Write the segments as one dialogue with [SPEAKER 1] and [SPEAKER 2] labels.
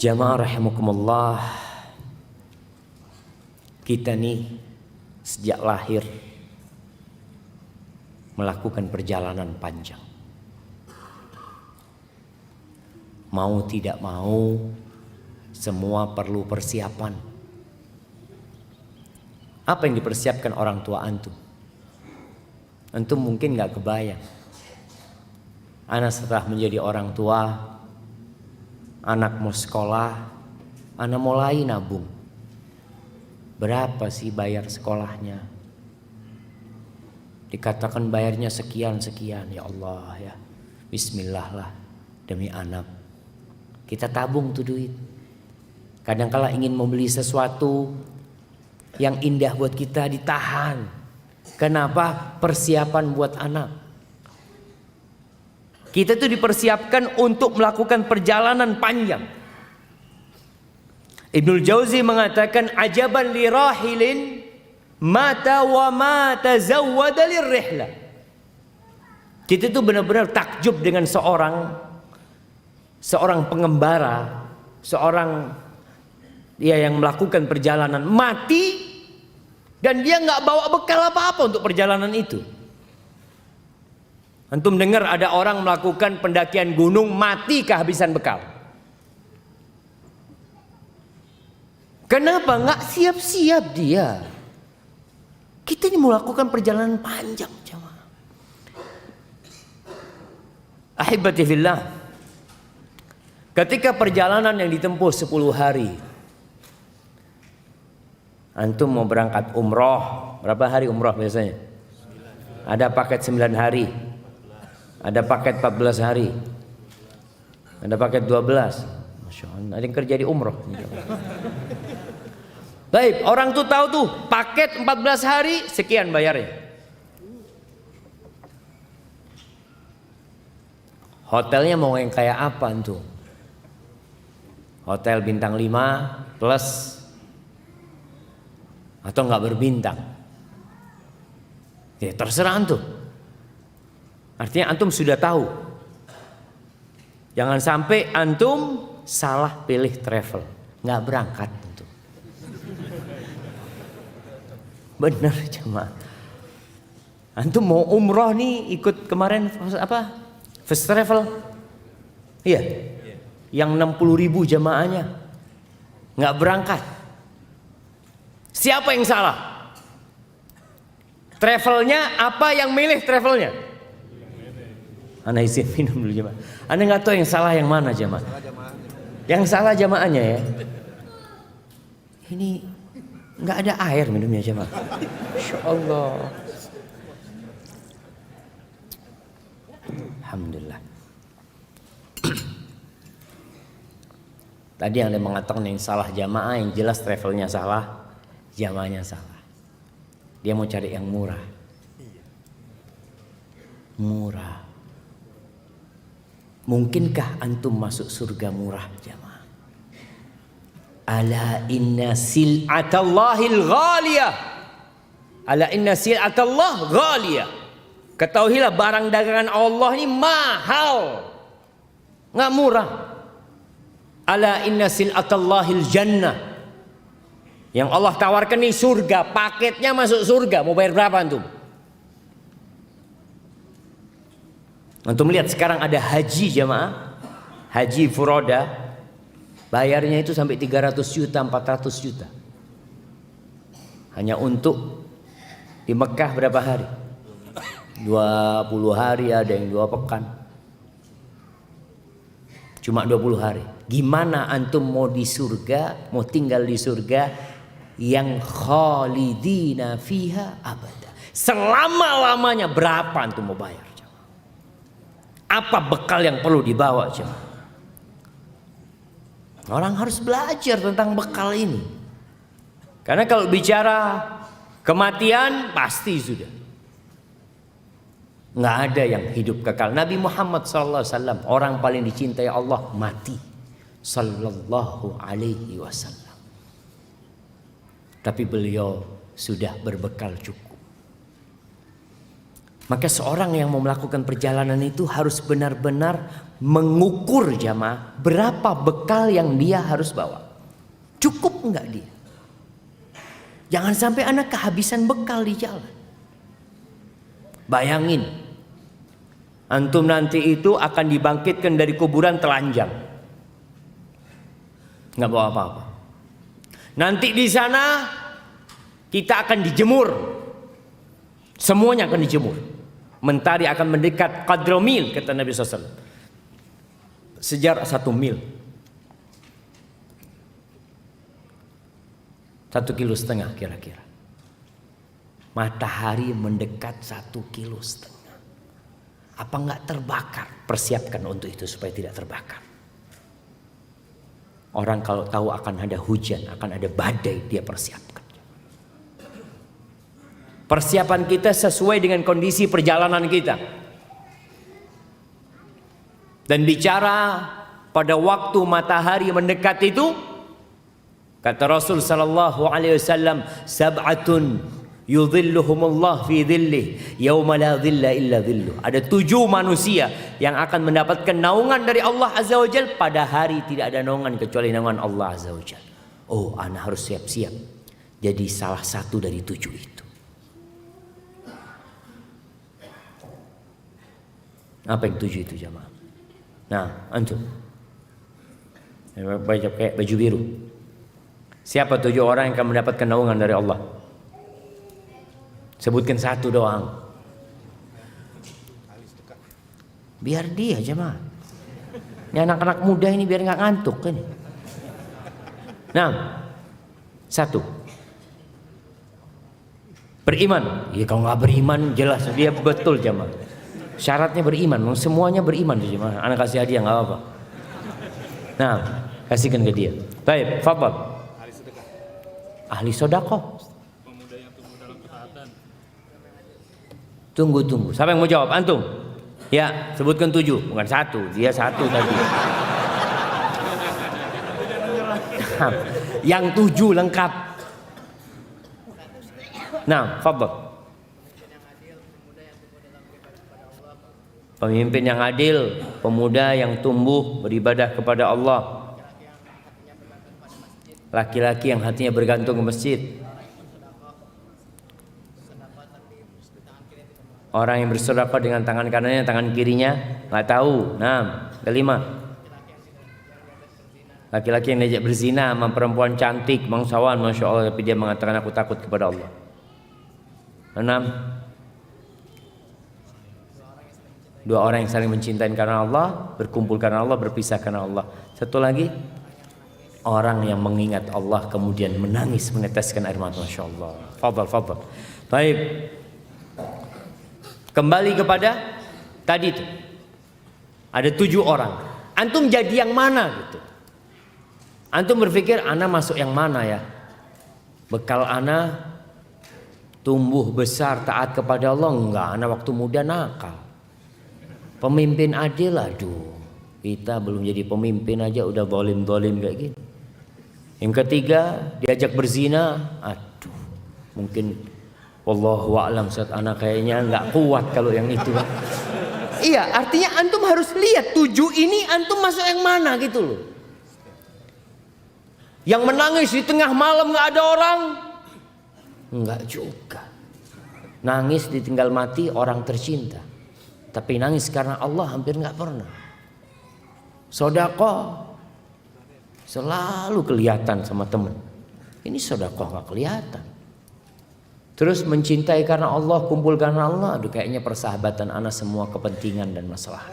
[SPEAKER 1] Jamaah rahimakumullah, kita nih sejak lahir melakukan perjalanan panjang. Mau tidak mau, semua perlu persiapan. Apa yang dipersiapkan orang tua antum? Antum mungkin gak kebayang. Anak setelah menjadi orang tua, anak mau sekolah, anak mulai nabung. Berapa sih bayar sekolahnya? Dikatakan bayarnya sekian-sekian. Ya Allah ya, bismillah lah, demi anak. Kita tabung tuh duit. Kadangkala ingin membeli sesuatu yang indah buat kita, ditahan. Kenapa? Persiapan buat anak. Kita tuh dipersiapkan untuk melakukan perjalanan panjang. Ibnul Jauzi mengatakan, ajaban li rahilin mata wa ma tazawwada lirrihlah. Kita tuh benar-benar takjub dengan seorang pengembara, seorang yang melakukan perjalanan mati dan dia nggak bawa bekal apa-apa untuk perjalanan itu. Antum dengar ada orang melakukan pendakian gunung mati kehabisan bekal. Kenapa? Nggak siap-siap dia. Kita ini melakukan perjalanan panjang, jemaah. Ahibati fillah. Ketika perjalanan yang ditempuh 10 hari, antum mau berangkat umroh, berapa hari umroh biasanya? Ada paket 9 hari. Ada paket 14 hari. Ada paket 12. Masya Allah, ada yang kerja di umroh. Baik, orang tuh tahu tuh paket 14 hari sekian bayarnya. Hotelnya mau yang kayak apa tuh? Hotel bintang 5 plus atau nggak berbintang? Ya terserah antum. Artinya antum sudah tahu. Jangan sampai antum salah pilih travel, nggak berangkat antum. Benar jemaah. Antum mau umroh nih, ikut kemarin apa? First travel. Iya. Yang 60.000 jemaahnya nggak berangkat. Siapa yang salah? Travelnya apa yang milih travelnya? Ana izin minum dulu jemaah. Anda nggak tahu yang salah yang mana jemaah? Yang salah jemaahnya ya. Ini nggak ada air minumnya jemaah. Masya Allah. Alhamdulillah. Tadi yang ada mengatakan yang salah jamaah, yang jelas travelnya salah, jamaahnya salah. Dia mau cari yang murah. Murah. Mungkinkah antum masuk surga murah jamaah? Ala inna sil'atallahil ghaliyah. Ala inna sil'atallah ghaliyah. Ketahuilah barang dagangan Allah ini mahal. Nggak murah. Ala inna sil'atallahil jannah. Yang Allah tawarkan ini surga, paketnya masuk surga. Mau bayar berapa antum? Antum lihat sekarang ada haji jamaah, haji furoda, bayarnya itu sampai 300 juta, 400 juta. Hanya untuk di Mekah berapa hari? 20 hari, ada yang 2 pekan. Cuma 20 hari. Gimana antum mau di surga, mau tinggal di surga yang khalidina fiha abada. Selama-lamanya berapa antum mau bayar? Apa bekal yang perlu dibawa jemaah? Orang harus belajar tentang bekal ini. Karena kalau bicara kematian pasti sudah. Nggak ada yang hidup kekal. Nabi Muhammad SAW, orang paling dicintai Allah, mati. Sallallahu alaihi wasallam. Tapi beliau sudah berbekal cukup. Maka seorang yang mau melakukan perjalanan itu harus benar-benar mengukur jamaah berapa bekal yang dia harus bawa. Cukup enggak dia? Jangan sampai anak kehabisan bekal di jalan. Bayangin, antum nanti itu akan dibangkitkan dari kuburan telanjang, nggak bawa apa-apa. Nanti di sana kita akan dijemur, semuanya akan dijemur. Mentari akan mendekat qadra mil, kata Nabi SAW. Sejarak 1 mil, 1,5 kilo kira-kira. Matahari mendekat 1,5 kilo. Apa enggak terbakar? Persiapkan untuk itu supaya tidak terbakar. Orang kalau tahu akan ada hujan, akan ada badai, dia persiapkan. Persiapan kita sesuai dengan kondisi perjalanan kita. Dan bicara pada waktu matahari mendekat itu, kata Rasul sallallahu alaihi wasallam, sab'atun yudhilluhumullah fi dhillih yauma la dhilla illa dhilluh. Ada 7 manusia yang akan mendapatkan naungan dari Allah azza wajalla pada hari tidak ada naungan kecuali naungan Allah azza wajalla. Oh, ana harus siap-siap jadi salah satu dari 7 itu. Apa yang 7 itu jamaah? Nah, antum kayak baju biru. Siapa 7 orang yang akan mendapatkan naungan dari Allah? Sebutkan 1 doang. Biar dia jemaah. Ini anak-anak muda ini biar nggak ngantuk kan. Nah, 1. Beriman. Ya kalau nggak beriman jelas dia betul jemaah. Syaratnya beriman. Semuanya beriman jemaah. Anak kasih hadiah nggak apa-apa. Nah, kasihkan ke dia. Baik, fadhal. Ahli sedekah.
[SPEAKER 2] Pemuda yang tumbuh dalam ketaatan.
[SPEAKER 1] Tunggu. Siapa yang mau jawab? Antum? Ya, sebutkan 7. Bukan 1. Dia 1 tadi. Yang 7 lengkap. Nah, fadhal. Pemimpin yang adil, pemuda yang tumbuh beribadah kepada Allah. Laki-laki yang hatinya bergantung ke masjid. Orang yang bersedekah dengan tangan kanannya, tangan kirinya nggak tahu. Nah, 5. Laki-laki yang diajak berzina sama perempuan cantik, bangsawan, masya Allah, tapi dia mengatakan aku takut kepada Allah. 6. 2 orang yang saling mencintai karena Allah, berkumpul karena Allah, berpisah karena Allah. 1 lagi, orang yang mengingat Allah kemudian menangis meneteskan air mata. Masya Allah. Fadhal. Baik. Kembali kepada tadi itu. Ada 7 orang. Antum jadi yang mana gitu? Antum berpikir ana masuk yang mana ya? Bekal ana tumbuh besar taat kepada Allah enggak? Ana waktu muda nakal. Pemimpin adil, aduh, kita belum jadi pemimpin aja udah zalim kayak gini. Yang ketiga, diajak berzina, aduh, mungkin wallahu a'lam saat anak kayaknya nggak kuat kalau yang itu. Iya, artinya antum harus lihat 7 ini antum masuk yang mana gitu loh. Yang menangis di tengah malam nggak ada orang, nggak juga. Nangis ditinggal mati orang tercinta. Tapi nangis karena Allah hampir nggak pernah. Sedekah selalu kelihatan sama teman. Ini sedekah nggak kelihatan. Terus mencintai karena Allah, kumpul karena Allah. Aduh, kayaknya persahabatan ana semua kepentingan dan masalah.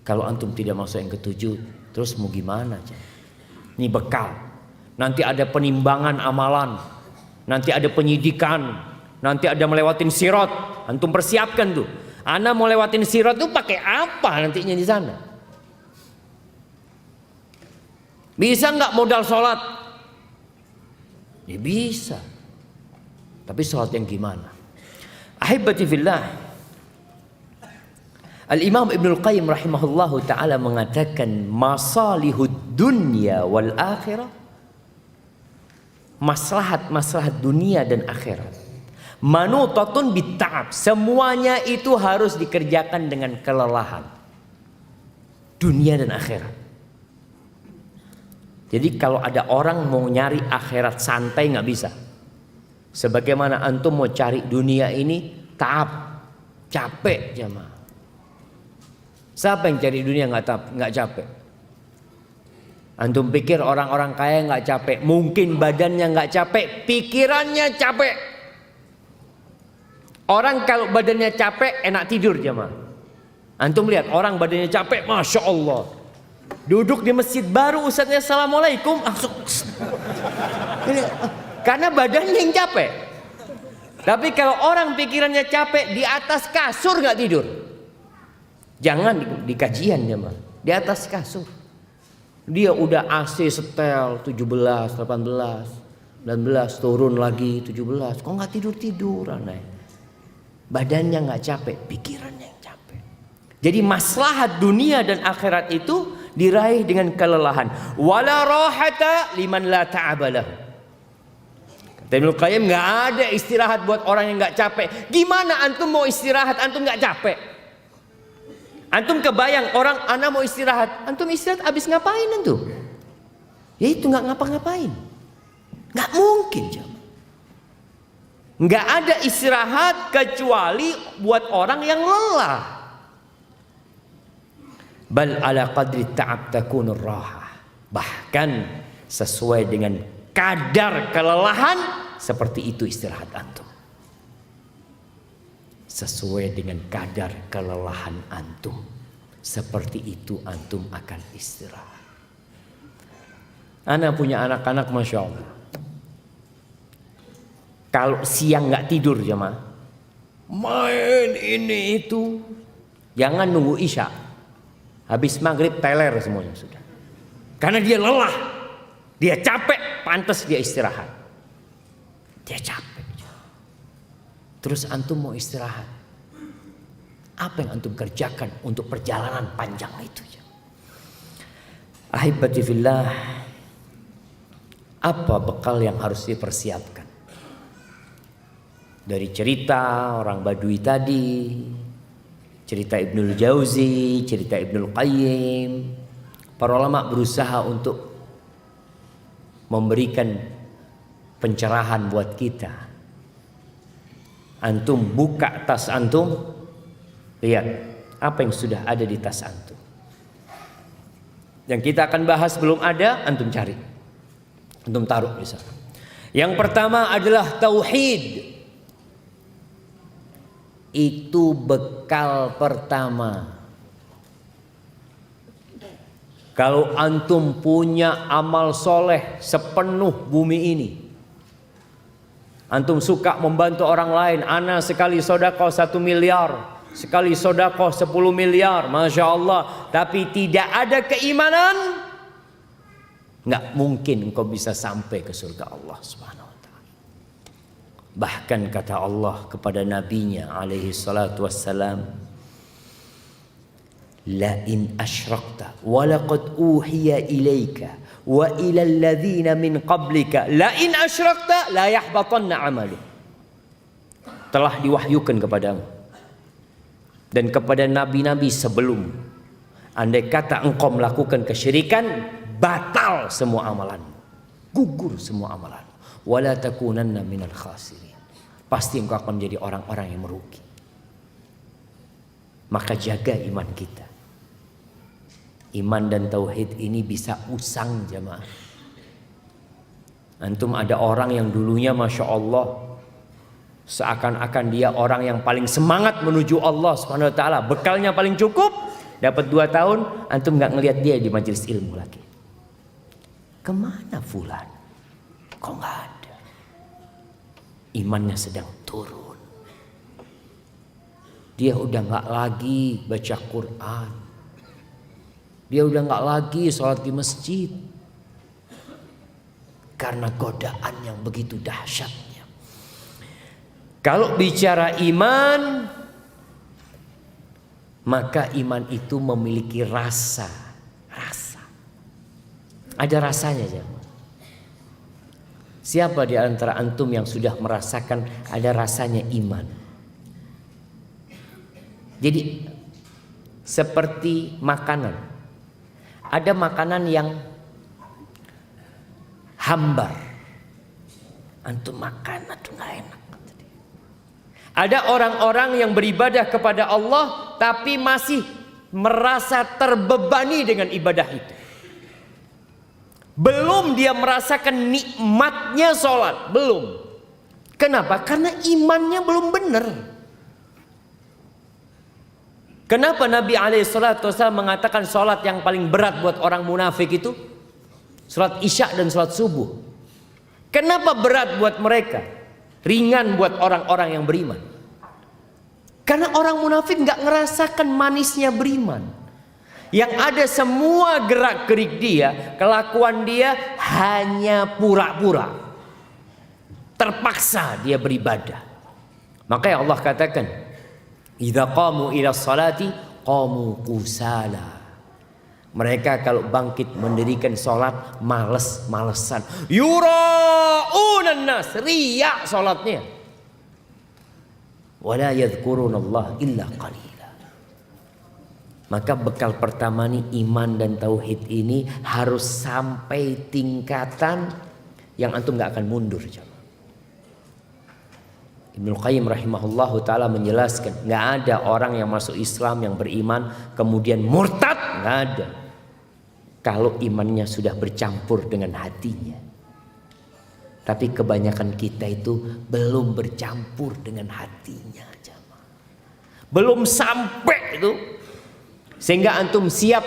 [SPEAKER 1] Kalau antum tidak masuk yang ke-7, terus mau gimana? Ini bekal. Nanti ada penimbangan amalan. Nanti ada penyidikan. Nanti ada melewatin sirat. Antum persiapkan tuh. Ana mau lewatin sirat tuh pakai apa nantinya di sana? Bisa nggak modal sholat? Ya bisa. Tapi sholat yang gimana? Ahibati fillah. Al-Imam Ibnul Qayyim rahimahullahu ta'ala mengatakan masalihud dunya wal akhirah. Maslahat dunia dan akhirat. Manutatun bitta'ab. Semuanya itu harus dikerjakan dengan kelelahan. Dunia dan akhirat. Jadi kalau ada orang mau nyari akhirat santai nggak bisa. Sebagaimana antum mau cari dunia ini ta'ab, capek jemaah. Siapa yang cari dunia nggak capek? Antum pikir orang-orang kaya nggak capek? Mungkin badannya nggak capek, pikirannya capek. Orang kalau badannya capek enak tidur jemaah. Antum lihat orang badannya capek, masya Allah. Duduk di masjid baru ustadznya assalamualaikum langsung. Karena badannya yang capek. Tapi kalau orang pikirannya capek di atas kasur nggak tidur. Jangan di kajian jemaah, di atas kasur. Dia udah AC setel 17, 18, 19 turun lagi 17. Kok nggak tidur aneh. Badannya nggak capek, pikirannya yang capek. Jadi maslahat dunia dan akhirat itu diraih dengan kelelahan. Wala rahata liman la ta'abalah. Kata Ibnu Qayyim, nggak ada istirahat buat orang yang nggak capek. Gimana antum mau istirahat, antum nggak capek? Antum kebayang orang anak mau istirahat, antum istirahat abis ngapain antum? Ya itu nggak ngapa-ngapain, nggak mungkin jemaah. Nggak ada istirahat kecuali buat orang yang lelah. Bal ala qadri ta'ab takunur rahah. Bahkan sesuai dengan kadar kelelahan, seperti itu istirahat antum. Sesuai dengan kadar kelelahan antum, seperti itu antum akan istirahat. Ana punya anak-anak masya Allah. Kalau siang nggak tidur jemaah, main ini itu, jangan nunggu isya. Habis maghrib teler semuanya sudah. Karena dia lelah, dia capek, pantas dia istirahat. Dia capek. Terus antum mau istirahat. Apa yang antum kerjakan untuk perjalanan panjang itu? Ahibati fillah, apa bekal yang harus dipersiapkan? Dari cerita orang Badui tadi, cerita Ibnul Jauzi, cerita Ibnul Qayyim, para ulama berusaha untuk memberikan pencerahan buat kita. Antum buka tas antum, lihat apa yang sudah ada di tas antum. Yang kita akan bahas belum ada, antum cari, antum taruh di sana. Yang pertama adalah tauhid. Itu bekal pertama. Kalau antum punya amal soleh sepenuh bumi ini, antum suka membantu orang lain, ana sekali sedekah 1 miliar, sekali sedekah 10 miliar, masya Allah, tapi tidak ada keimanan, nggak mungkin engkau bisa sampai ke surga Allah Subhanahu wa ta'ala. Bahkan kata Allah kepada nabinya alaihi salatu wassalam, la in asyrakta wa laqad uhiya ilaika wa ila alladhina min qablika la in asyrakta la yahbatanna amalu. Telah diwahyukan kepadamu dan kepada nabi-nabi sebelum, andai kata engkau melakukan kesyirikan, batal semua amalanmu, gugur semua amalanmu. Wala takunanna minal khasirin. Pasti engkau akan menjadi orang-orang yang merugi. Maka jaga iman kita. Iman dan tauhid ini bisa usang jemaah. Antum ada orang yang dulunya masya Allah, seakan-akan dia orang yang paling semangat menuju Allah Subhanahu wa ta'ala, bekalnya paling cukup, dapat 2 tahun antum nggak ngelihat dia di majelis ilmu lagi. Kemana fulan? Kok nggak ada? Imannya sedang turun. Dia udah nggak lagi baca Quran. Dia udah nggak lagi sholat di masjid. Karena godaan yang begitu dahsyatnya. Kalau bicara iman, maka iman itu memiliki rasa. Ada rasanya, jemaah. Siapa di antara antum yang sudah merasakan ada rasanya iman? Jadi seperti makanan. Ada makanan yang hambar. Antum makan aduh nggak enak. Ada orang-orang yang beribadah kepada Allah tapi masih merasa terbebani dengan ibadah itu. Belum dia merasakan nikmatnya sholat, belum. Kenapa? Karena imannya belum benar. Kenapa Nabi SAW mengatakan sholat yang paling berat buat orang munafik itu sholat isya dan sholat subuh? Kenapa berat buat mereka? Ringan buat orang-orang yang beriman. Karena orang munafik nggak ngerasakan manisnya beriman. Yang ada semua gerak-gerik dia, kelakuan dia hanya pura-pura. Terpaksa dia beribadah. Makanya Allah katakan, "Idza qamu ila sholati qamu kusala." Mereka kalau bangkit mendirikan sholat males-malesan. Yura'unan nas, riya sholatnya. Wala yadhkurunallah illa qalila. Maka bekal pertama nih iman dan tauhid ini harus sampai tingkatan yang antum gak akan mundur. Ibnu Qayyim rahimahullahu ta'ala menjelaskan, gak ada orang yang masuk Islam yang beriman kemudian murtad, gak ada. Kalau imannya sudah bercampur dengan hatinya. Tapi kebanyakan kita itu belum bercampur dengan hatinya. Belum sampai itu. Sehingga antum siap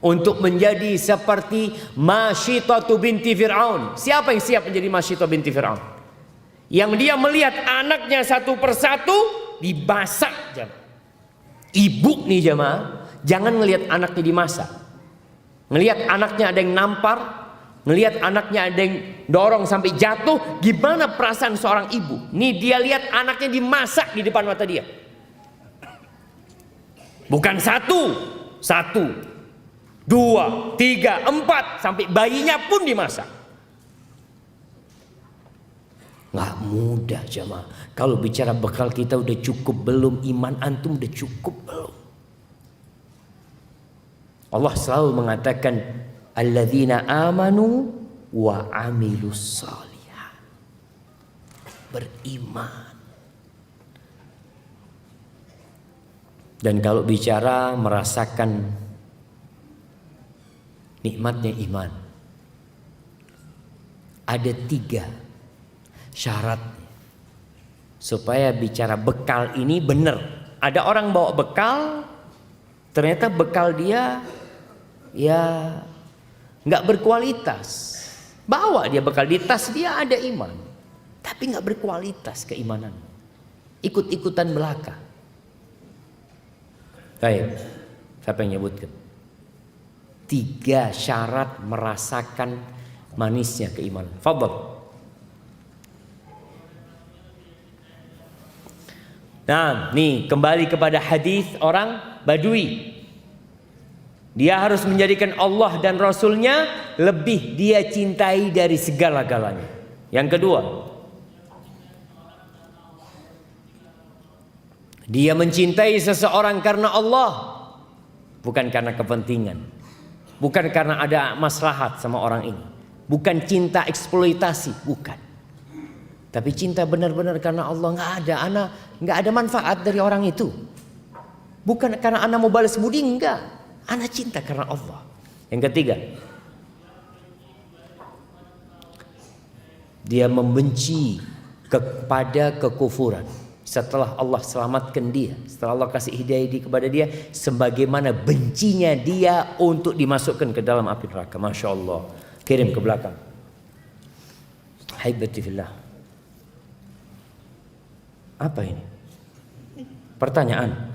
[SPEAKER 1] untuk menjadi seperti Masyitatu binti Fir'aun. Siapa yang siap menjadi Masyitatu binti Fir'aun? Yang dia melihat anaknya satu persatu dimasak. Ibu nih jamaah, jangan ngelihat anaknya dimasak. Ngelihat anaknya ada yang nampar, ngelihat anaknya ada yang dorong sampai jatuh, gimana perasaan seorang ibu? Nih dia lihat anaknya dimasak di depan mata dia. Bukan satu, dua, tiga, empat, sampai bayinya pun dimasak. Nggak mudah jemaah. Kalau bicara bekal kita udah cukup belum? Iman antum udah cukup belum? Allah selalu mengatakan alladzina amanu wa amilus shalihat. Beriman. Dan kalau bicara merasakan nikmatnya iman, ada 3 syarat supaya bicara bekal ini benar. Ada orang bawa bekal, ternyata bekal dia ya nggak berkualitas. Bawa dia bekal di tas dia ada iman, tapi nggak berkualitas keimanan. Ikut-ikutan belaka. Baik, siapa yang nyebutkan? 3 syarat merasakan manisnya keimanan. Fadhal. Nah, nih kembali kepada hadis orang Badui. Dia harus menjadikan Allah dan Rasulnya lebih dia cintai dari segala-galanya. Yang kedua, dia mencintai seseorang karena Allah, bukan karena kepentingan, bukan karena ada maslahat sama orang ini, bukan cinta eksploitasi, bukan. Tapi cinta benar-benar karena Allah. Nggak ada manfaat dari orang itu. Bukan karena ana mau balas budi, enggak. Ana cinta karena Allah. Yang ketiga, dia membenci kepada kekufuran. Setelah Allah selamatkan dia, setelah Allah kasih hidayah kepada dia, sebagaimana bencinya dia untuk dimasukkan ke dalam api neraka. Masya Allah. Kirim ke belakang. Haibati fillah. Apa ini? Pertanyaan.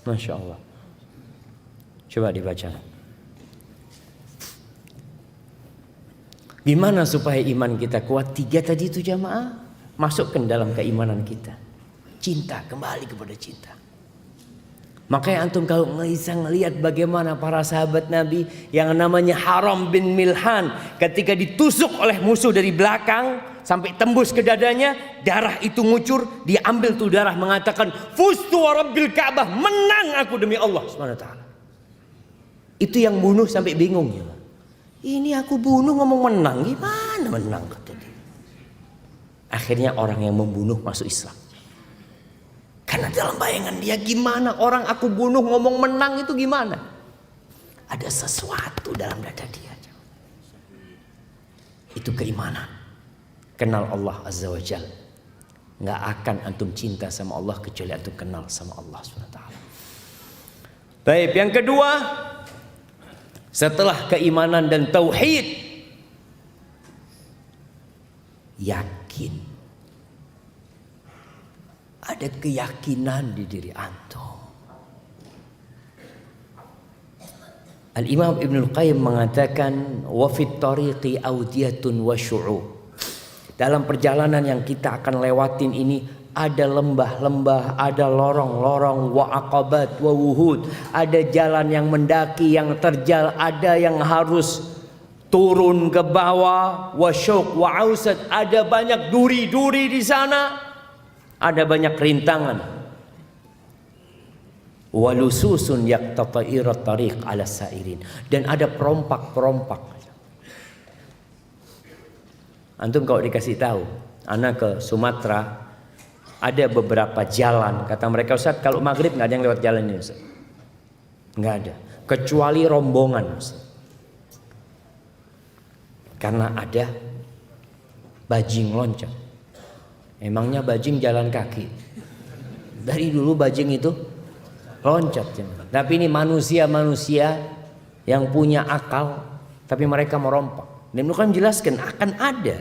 [SPEAKER 1] Masya Allah. Coba dibaca. Gimana supaya iman kita kuat? 3 tadi itu jamaah. Masukkan dalam keimanan kita. Cinta, kembali kepada cinta. Makanya antum kalau bisa ngelihat bagaimana para sahabat Nabi yang namanya Haram bin Milhan ketika ditusuk oleh musuh dari belakang sampai tembus ke dadanya, darah itu ngucur, dia ambil tuh darah mengatakan, "Fustu wa rabbil Ka'bah, menang aku demi Allah Subhanahu wa taala." Itu yang bunuh sampai bingung ya. Ini aku bunuh ngomong menang, gimana menang kata dia. Akhirnya orang yang membunuh masuk Islam. Karena dalam bayangan dia, gimana orang aku bunuh ngomong menang itu gimana? Ada sesuatu dalam dada dia. Itu keimanan. Kenal Allah Azza wa Jalla. Nggak akan antum cinta sama Allah kecuali antum kenal sama Allah SWT. Baik, yang kedua, setelah keimanan dan tauhid, yakin. Ada keyakinan di diri antum. Al-Imam Ibnul Qayyim mengatakan, wa fit tariqi awdiyatun wa syu'ub. Dalam perjalanan yang kita akan lewatin ini ada lembah-lembah, ada lorong-lorong, wa aqabat wa wuhud. Ada jalan yang mendaki, yang terjal, ada yang harus turun ke bawah, wa syuq wa ausad. Ada banyak duri-duri di sana. Ada banyak rintangan. Walususun yaqtata'irat tariq ala sairin. Dan ada perompak-perompak. Antum kalau dikasih tahu, anak ke Sumatera ada beberapa jalan. Kata mereka, Ustaz, kalau maghrib nggak ada yang lewat jalan ini, Ustaz. Nggak ada. Kecuali rombongan, Ustaz. Karena ada bajing loncat. Emangnya bajing jalan kaki? Dari dulu bajing itu loncat. Tapi ini manusia-manusia yang punya akal, tapi mereka merompak. Dan bukan menjelaskan akan ada.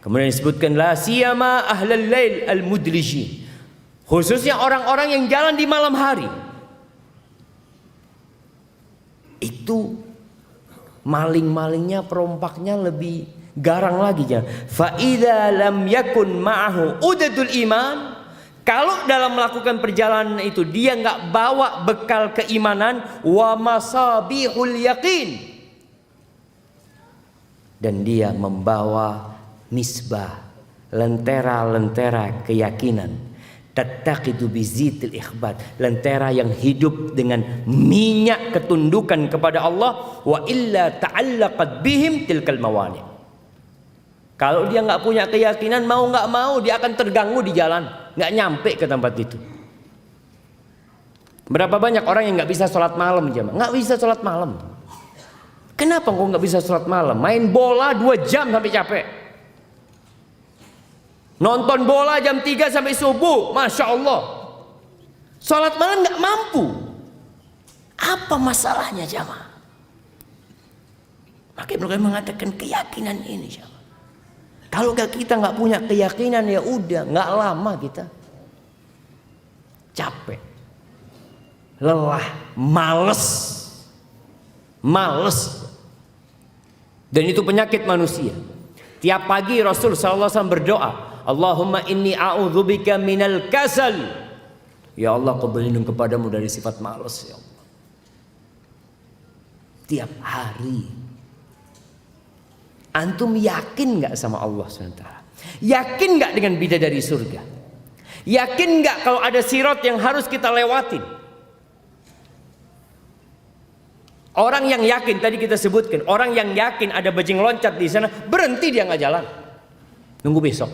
[SPEAKER 1] Kemudian disebutkan la siyama ahlal lail al-mudlijin. Khususnya orang-orang yang jalan di malam hari. Itu maling-malingnya, perompaknya lebih garang lagi ya. Fa idza lam yakun ma'ahu udadul iman, kalau dalam melakukan perjalanan itu dia nggak bawa bekal keimanan, wa masabihul yaqin, dan dia membawa misbah, lentera-lentera keyakinan, tattaqidu bizitil ikhbar, lentera yang hidup dengan minyak ketundukan kepada Allah, wa illa ta'allaqat bihim tilkal mawani. Kalau dia nggak punya keyakinan, mau nggak mau dia akan terganggu di jalan, nggak nyampe ke tempat itu. Berapa banyak orang yang nggak bisa sholat malam, jemaah? Nggak bisa sholat malam. Kenapa kok nggak bisa sholat malam? Main bola 2 jam sampai capek. Nonton bola jam 3 sampai subuh, masya Allah. Sholat malam nggak mampu. Apa masalahnya, jemaah? Makanya mereka mengatakan keyakinan ini, jemaah. Kalau kita nggak punya keyakinan, ya udah, nggak lama kita capek, lelah, males. Dan itu penyakit manusia. Tiap pagi Rasul SAW berdoa, Allahumma inni a'udzubika minal kasal. Ya Allah, aku berlindung kepadamu dari sifat malas, ya Allah. Tiap hari. Antum yakin nggak sama Allah SWT? Yakin nggak dengan bidadari surga? Yakin nggak kalau ada sirat yang harus kita lewatin? Orang yang yakin, tadi kita sebutkan, orang yang yakin ada bajing loncat di sana, berhenti dia nggak jalan, nunggu besok,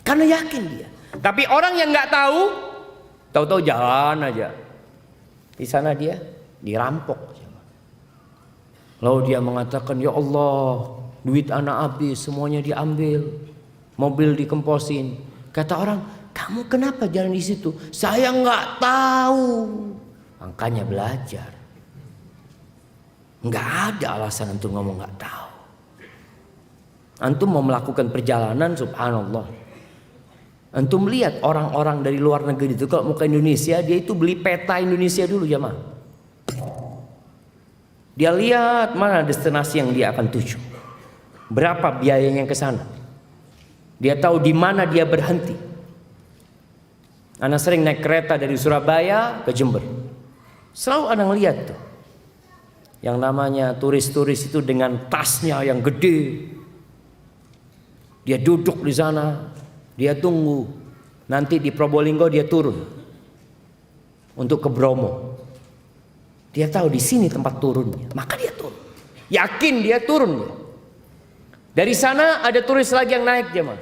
[SPEAKER 1] karena yakin dia. Tapi orang yang nggak tahu jalan aja, di sana dia dirampok. Lalu dia mengatakan, ya Allah, duit anak habis, semuanya diambil, mobil dikemposin. Kata orang, kamu kenapa jalan di situ? Saya nggak tahu. Makanya belajar. Nggak ada alasan antum ngomong nggak tahu. Antum mau melakukan perjalanan, subhanallah. Antum lihat orang-orang dari luar negeri itu kalau mau ke Indonesia, dia itu beli peta Indonesia dulu, jemaah. Dia lihat mana destinasi yang dia akan tuju. Berapa biayanya ke sana. Dia tahu di mana dia berhenti. Ana sering naik kereta dari Surabaya ke Jember. Selalu ana lihat tuh. Yang namanya turis-turis itu dengan tasnya yang gede. Dia duduk di sana, dia tunggu. Nanti di Probolinggo dia turun untuk ke Bromo. Dia tahu di sini tempat turunnya, maka dia turun. Yakin dia turun. Dari sana ada turis lagi yang naik jemaah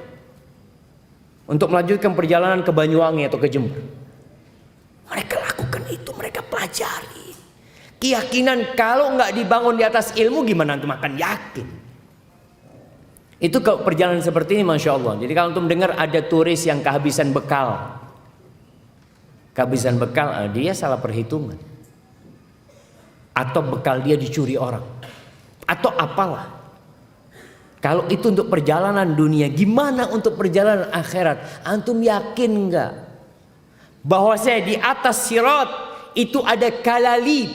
[SPEAKER 1] untuk melanjutkan perjalanan ke Banyuwangi atau ke Jember. Mereka lakukan itu, mereka pelajari. Keyakinan kalau nggak dibangun di atas ilmu gimana antum akan yakin? Itu ke perjalanan seperti ini, masya Allah. Jadi kalau antum dengar ada turis yang kehabisan bekal, dia salah perhitungan, atau bekal dia dicuri orang, atau apalah. Kalau itu untuk perjalanan dunia, gimana untuk perjalanan akhirat? Antum yakin nggak bahwa saya di atas sirat itu ada kalalib,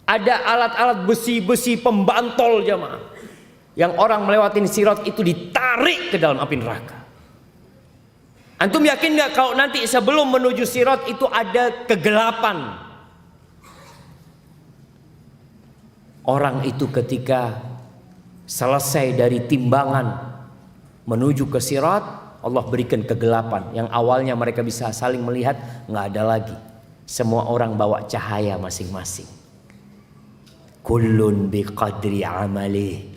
[SPEAKER 1] ada alat-alat besi-besi pembantol jemaah, yang orang melewatin sirat itu ditarik ke dalam api neraka. Antum yakin nggak kalau nanti sebelum menuju sirat itu ada kegelapan? Orang itu ketika selesai dari timbangan menuju ke sirat, Allah berikan kegelapan. Yang awalnya mereka bisa saling melihat, nggak ada lagi. Semua orang bawa cahaya masing-masing. Kullun biqadri amalih.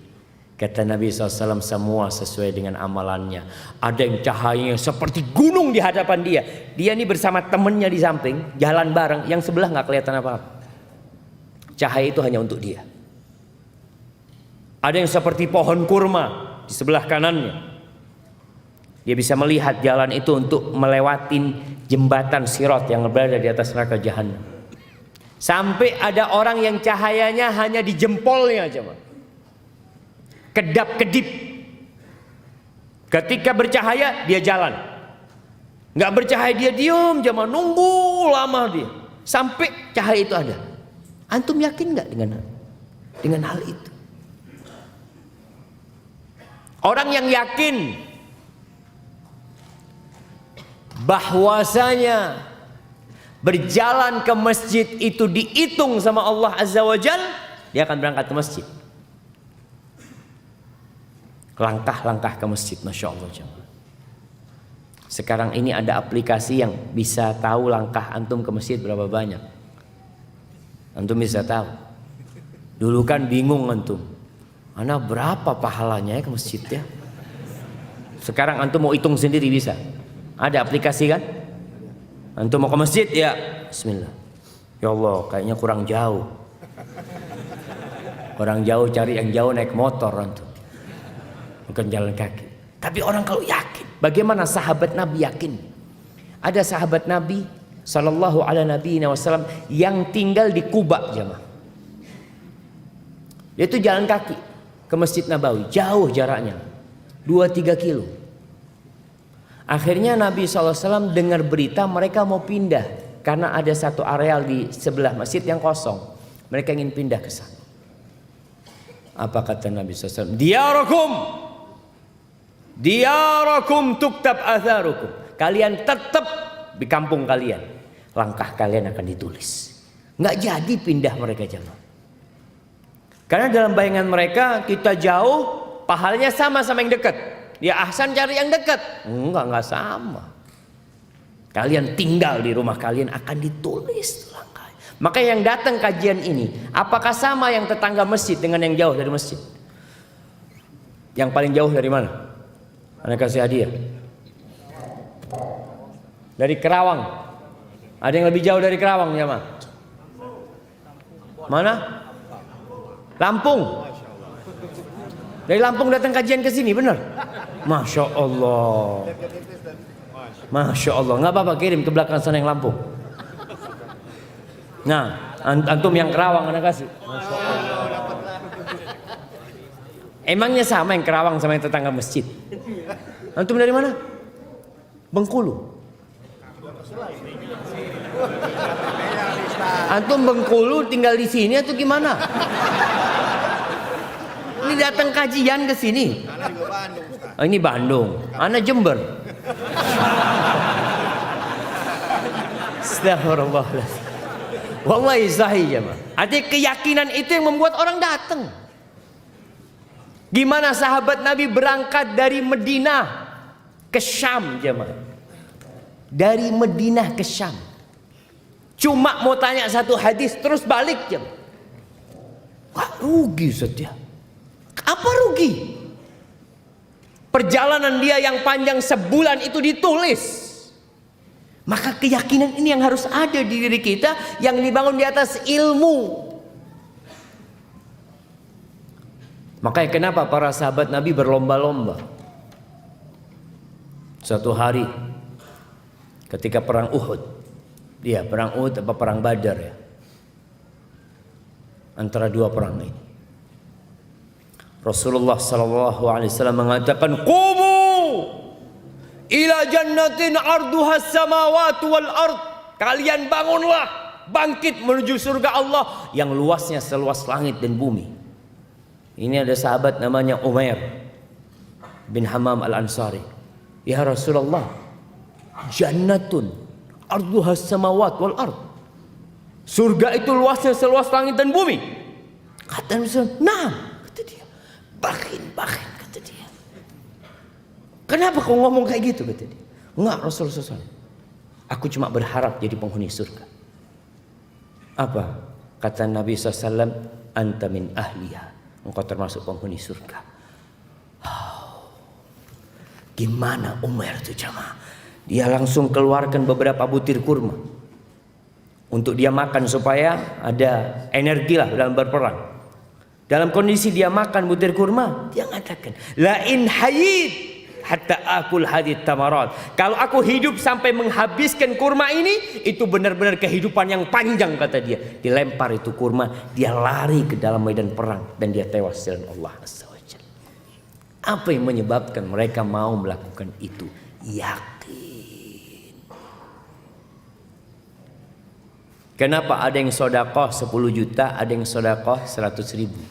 [SPEAKER 1] Kata Nabi SAW, semua sesuai dengan amalannya. Ada yang cahayanya seperti gunung di hadapan dia. Dia ini bersama temennya di samping, jalan bareng, yang sebelah nggak kelihatan apa-apa. Cahaya itu hanya untuk dia. Ada yang seperti pohon kurma di sebelah kanannya. Dia bisa melihat jalan itu untuk melewatin jembatan sirat yang berada di atas neraka jahanam. Sampai ada orang yang cahayanya hanya di jempolnya aja, kedap-kedip. Ketika bercahaya dia jalan, nggak bercahaya dia diam, jemaah, nunggu lama dia sampai cahaya itu ada. Antum yakin nggak dengan hal itu? Orang yang yakin bahwasanya berjalan ke masjid itu dihitung sama Allah Azza wa Jal, dia akan berangkat ke masjid. Langkah-langkah ke masjid, masya Allah. Sekarang ini ada aplikasi yang bisa tahu langkah antum ke masjid berapa banyak. Antum bisa tahu. Dulu kan bingung antum, ana berapa pahalanya ya ke masjid ya? Sekarang antum mau hitung sendiri bisa. Ada aplikasi kan? Antum mau ke masjid ya, bismillah. Ya Allah, kayaknya kurang jauh. Orang jauh cari yang jauh naik motor antum. Bukan jalan kaki. Tapi orang kalau yakin, bagaimana sahabat Nabi yakin? Ada sahabat Nabi sallallahu alaihi wasallam yang tinggal di Kuba jemaah. Dia itu jalan kaki ke Masjid Nabawi, jauh jaraknya 2-3 kilo. Akhirnya Nabi SAW dengar berita mereka mau pindah karena ada satu areal di sebelah masjid yang kosong. Mereka ingin pindah ke sana. Apa kata Nabi SAW? Diyarakum tuktab atharukum. Kalian tetap di kampung kalian, langkah kalian akan ditulis. Nggak jadi pindah mereka jemaah. Karena dalam bayangan mereka kita jauh, pahalanya sama-sama yang dekat. Ya ahsan cari yang dekat. Enggak sama. Kalian tinggal di rumah kalian akan ditulis langkah. Maka yang datang kajian ini, apakah sama yang tetangga masjid dengan yang jauh dari masjid? Yang paling jauh dari mana? Anda kasih hadiah. Dari Kerawang. Ada yang lebih jauh dari Kerawang ya, Mas? Mana? Lampung. Dari Lampung datang kajian ke sini, benar? Masya Allah. Masya Allah. Nggak apa-apa, kirim ke belakang sana yang Lampung. Nah, antum yang Kerawang Anda kasih. Masya Allah. Emangnya sama yang Kerawang sama yang tetangga masjid? Antum dari mana? Bengkulu. Antum Bengkulu tinggal di sini atau gimana? Ini datang kajian ke sini. Oh, ini Bandung. Ana Jember. Astagfirullahaladzim. Wallahi sahih jemaah. Artinya keyakinan itu yang membuat orang datang. Gimana sahabat Nabi berangkat dari Madinah ke Syam jemaah. Dari Madinah ke Syam. Cuma mau tanya satu hadis terus balik jemaah. Wah, rugi setia. Apa rugi? Perjalanan dia yang panjang sebulan itu ditulis. Maka keyakinan ini yang harus ada di diri kita, yang dibangun di atas ilmu. Makanya kenapa para sahabat Nabi berlomba-lomba. Suatu hari ketika perang Uhud. Dia perang Uhud apa perang Badar ya. Antara dua perang ini. Rasulullah sallallahu alaihi wasallam mengatakan, "Qumu ila jannatin arduha samawati wal ard." Kalian bangunlah, bangkit menuju surga Allah yang luasnya seluas langit dan bumi. Ini ada sahabat namanya Umair bin Hammam al-Ansari. Ya Rasulullah, jannatun arduha samawati wal ard. Surga itu luasnya seluas langit dan bumi. Kata Rasulullah, "Nah," kata dia. Bakin kata dia. Kenapa kau ngomong kayak gitu kata dia? Enggak Rasulullah SAW. Aku cuma berharap jadi penghuni surga. Apa? Kata Nabi SAW, anta min ahliya. Engkau termasuk penghuni surga. Oh, gimana Umar itu jamaah? Dia langsung keluarkan beberapa butir kurma. Untuk dia makan supaya ada energi lah dalam berperang. Dalam kondisi dia makan butir kurma, dia mengatakan, la in hayid hatta akul hadit tamarat. Kalau aku hidup sampai menghabiskan kurma ini, itu benar-benar kehidupan yang panjang kata dia. Dilempar itu kurma, dia lari ke dalam medan perang dan dia tewas di jalan Allah Azza wa Jalla. Apa yang menyebabkan mereka mau melakukan itu? Yakin. Kenapa ada yang sedekah 10 juta, ada yang sedekah 100 ribu?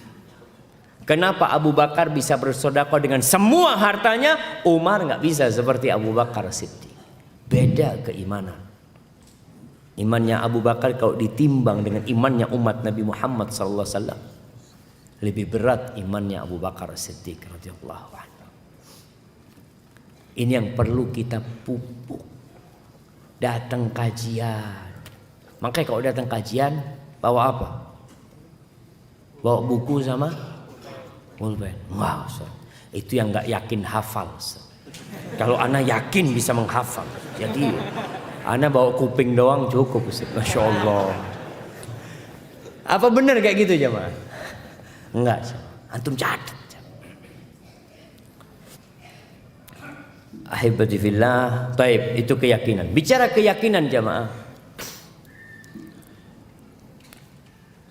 [SPEAKER 1] Kenapa Abu Bakar bisa bersedekah dengan semua hartanya, Umar nggak bisa seperti Abu Bakar Siddiq? Beda keimanan. Imannya Abu Bakar kalau ditimbang dengan imannya umat Nabi Muhammad SAW, lebih berat imannya Abu Bakar Siddiq radhiyallahu anhu. Ini yang perlu kita pupuk. Datang kajian. Makanya kalau datang kajian, bawa apa? Bawa buku sama pulpen. Wah, Ustaz. Itu yang nggak yakin hafal. Ustaz. Kalau ana yakin bisa menghafal. Jadi ana bawa kuping doang cukup, Ustaz. Masya Allah. Apa benar kayak gitu jemaah? Enggak. Antum catat. Ahibati fillah. Taib, itu keyakinan. Bicara keyakinan jemaah.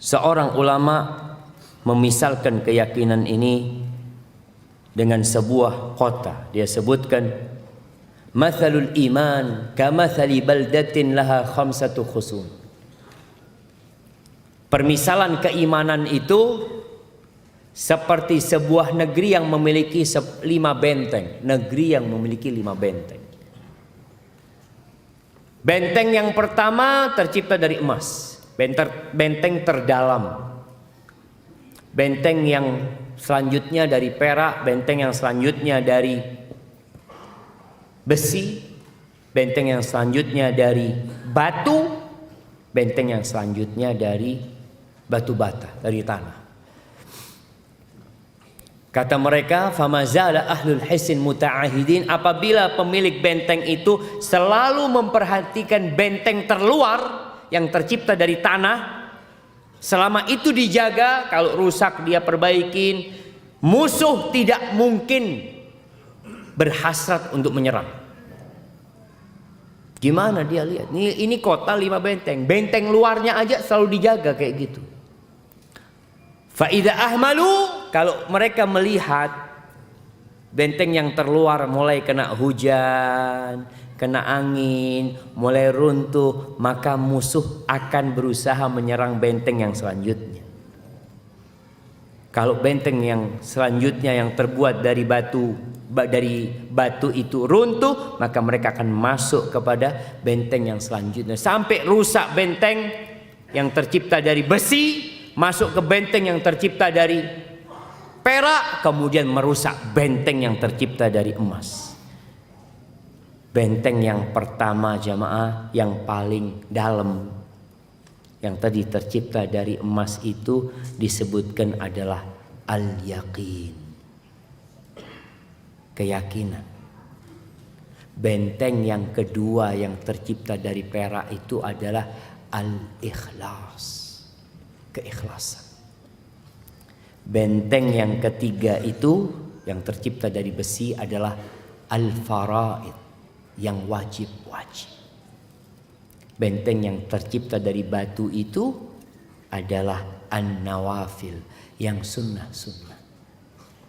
[SPEAKER 1] Seorang ulama memisalkan keyakinan ini dengan sebuah kota. Dia sebutkan, mathalul iman kamathali baldatin laha khamsatu khusun. Permisalan keimanan itu seperti sebuah negeri yang memiliki 5 benteng. Negeri yang memiliki 5 benteng. Benteng yang pertama tercipta dari emas. Benteng terdalam. Benteng yang selanjutnya dari perak, benteng yang selanjutnya dari besi, benteng yang selanjutnya dari batu, benteng yang selanjutnya dari batu bata, dari tanah. Kata mereka, famazala ahlul hisin muta'ahidin, apabila pemilik benteng itu selalu memperhatikan benteng terluar yang tercipta dari tanah, selama itu dijaga, kalau rusak dia perbaikin, musuh tidak mungkin berhasrat untuk menyerang. Gimana dia lihat? Ini kota 5 benteng, benteng luarnya aja selalu dijaga kayak gitu. Faida ahmalu, kalau mereka melihat benteng yang terluar mulai kena hujan, kena angin, mulai runtuh, maka musuh akan berusaha menyerang benteng yang selanjutnya. Kalau benteng yang selanjutnya yang terbuat dari batu itu runtuh, maka mereka akan masuk kepada benteng yang selanjutnya sampai rusak benteng yang tercipta dari besi, masuk ke benteng yang tercipta dari perak, kemudian merusak benteng yang tercipta dari emas. Benteng yang pertama jamaah, yang paling dalam, yang tadi tercipta dari emas itu disebutkan adalah al-yaqin, keyakinan. Benteng yang kedua yang tercipta dari perak itu adalah al-ikhlas, keikhlasan. Benteng yang ketiga itu yang tercipta dari besi adalah al-faraid, yang wajib-wajib. Benteng yang tercipta dari batu itu adalah an-nawafil, yang sunnah-sunnah.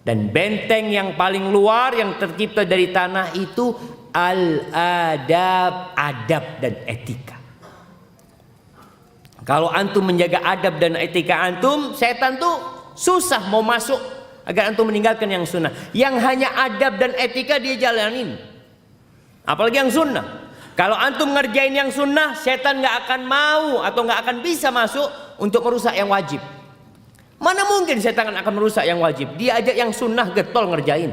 [SPEAKER 1] Dan benteng yang paling luar yang tercipta dari tanah itu al-adab, adab dan etika. Kalau antum menjaga adab dan etika antum, setan tuh susah mau masuk agar antum meninggalkan yang sunnah. Yang hanya adab dan etika dia jalanin, apalagi yang sunnah. Kalau antum ngerjain yang sunnah, setan gak akan mau atau gak akan bisa masuk untuk merusak yang wajib. Mana mungkin setan akan merusak yang wajib? Dia aja yang sunnah getol ngerjain.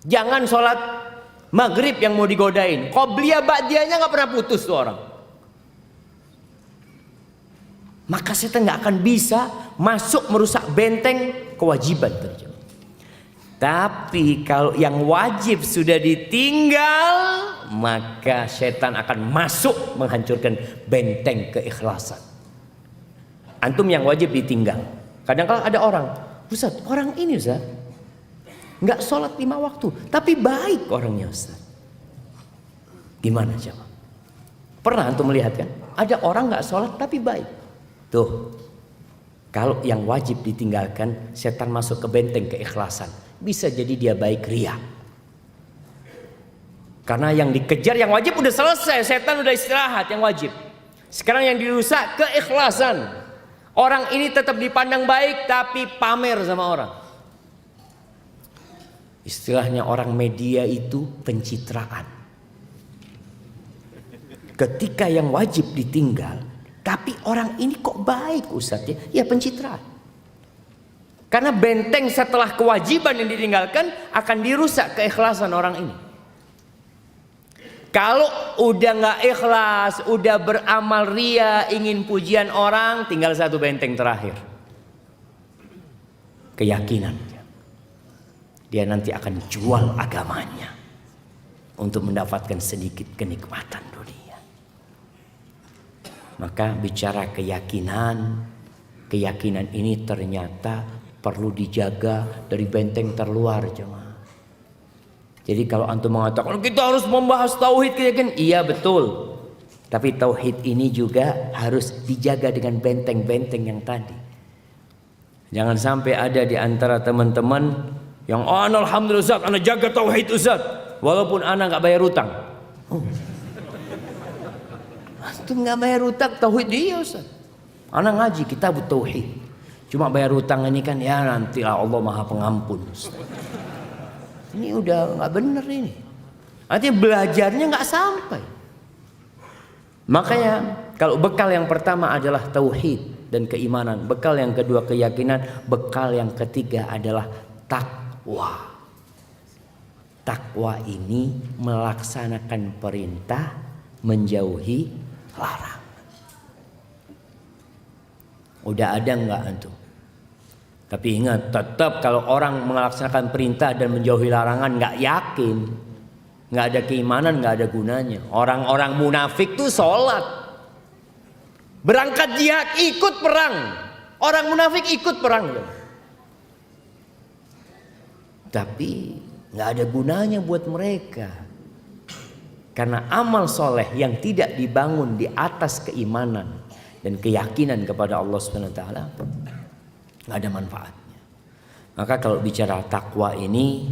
[SPEAKER 1] Jangan sholat maghrib yang mau digodain, qobliyah ba'diyahnya gak pernah putus tuh orang. Maka setan gak akan bisa masuk merusak benteng kewajiban terjadi. Tapi kalau yang wajib sudah ditinggal, maka setan akan masuk menghancurkan benteng keikhlasan. Antum yang wajib ditinggal. Kadang-kadang ada orang, Ustaz, orang ini Ustaz nggak sholat 5 waktu, tapi baik orangnya Ustaz. Gimana coba? Pernah antum melihat kan? Ada orang nggak sholat tapi baik. Tuh, kalau yang wajib ditinggalkan, setan masuk ke benteng keikhlasan. Bisa jadi dia baik ria. Karena yang dikejar yang wajib udah selesai, setan udah istirahat yang wajib. Sekarang yang dirusak keikhlasan. Orang ini tetap dipandang baik tapi pamer sama orang. Istilahnya orang media itu pencitraan. Ketika yang wajib ditinggal, tapi orang ini kok baik Ustaz ya? Ya pencitraan. Karena benteng setelah kewajiban yang ditinggalkan akan dirusak keikhlasan orang ini. Kalau udah nggak ikhlas, udah beramal ria, ingin pujian orang, tinggal satu benteng terakhir. Keyakinan. Dia nanti akan jual agamanya untuk mendapatkan sedikit kenikmatan dunia. Maka bicara keyakinan, keyakinan ini ternyata perlu dijaga dari benteng terluar jemaah. Jadi kalau antum mengatakan kita harus membahas tauhid keyakinan, iya betul. Tapi tauhid ini juga harus dijaga dengan benteng-benteng yang tadi. Jangan sampai ada di antara teman-teman yang alhamdulillah Ustaz, ana jaga tauhid Ustaz, walaupun ana enggak bayar utang. Oh. Antum enggak bayar utang, tauhid dia Ustaz. Ana ngaji kitab tauhid. Cuma bayar utang ini kan ya nantilah Allah Maha Pengampun. Ini udah nggak bener ini. Artinya belajarnya nggak sampai. Makanya kalau bekal yang pertama adalah tauhid dan keimanan, bekal yang kedua keyakinan, bekal yang ketiga adalah takwa. Takwa ini melaksanakan perintah, menjauhi larangan. Udah ada nggak antum? Tapi ingat, tetap kalau orang melaksanakan perintah dan menjauhi larangan nggak yakin, nggak ada keimanan, nggak ada gunanya. Orang-orang munafik tuh sholat, berangkat jihad, ikut perang. Orang munafik ikut perang, tapi nggak ada gunanya buat mereka. Karena amal soleh yang tidak dibangun di atas keimanan dan keyakinan kepada Allah Subhanahu wa taala nggak ada manfaatnya. Maka kalau bicara takwa ini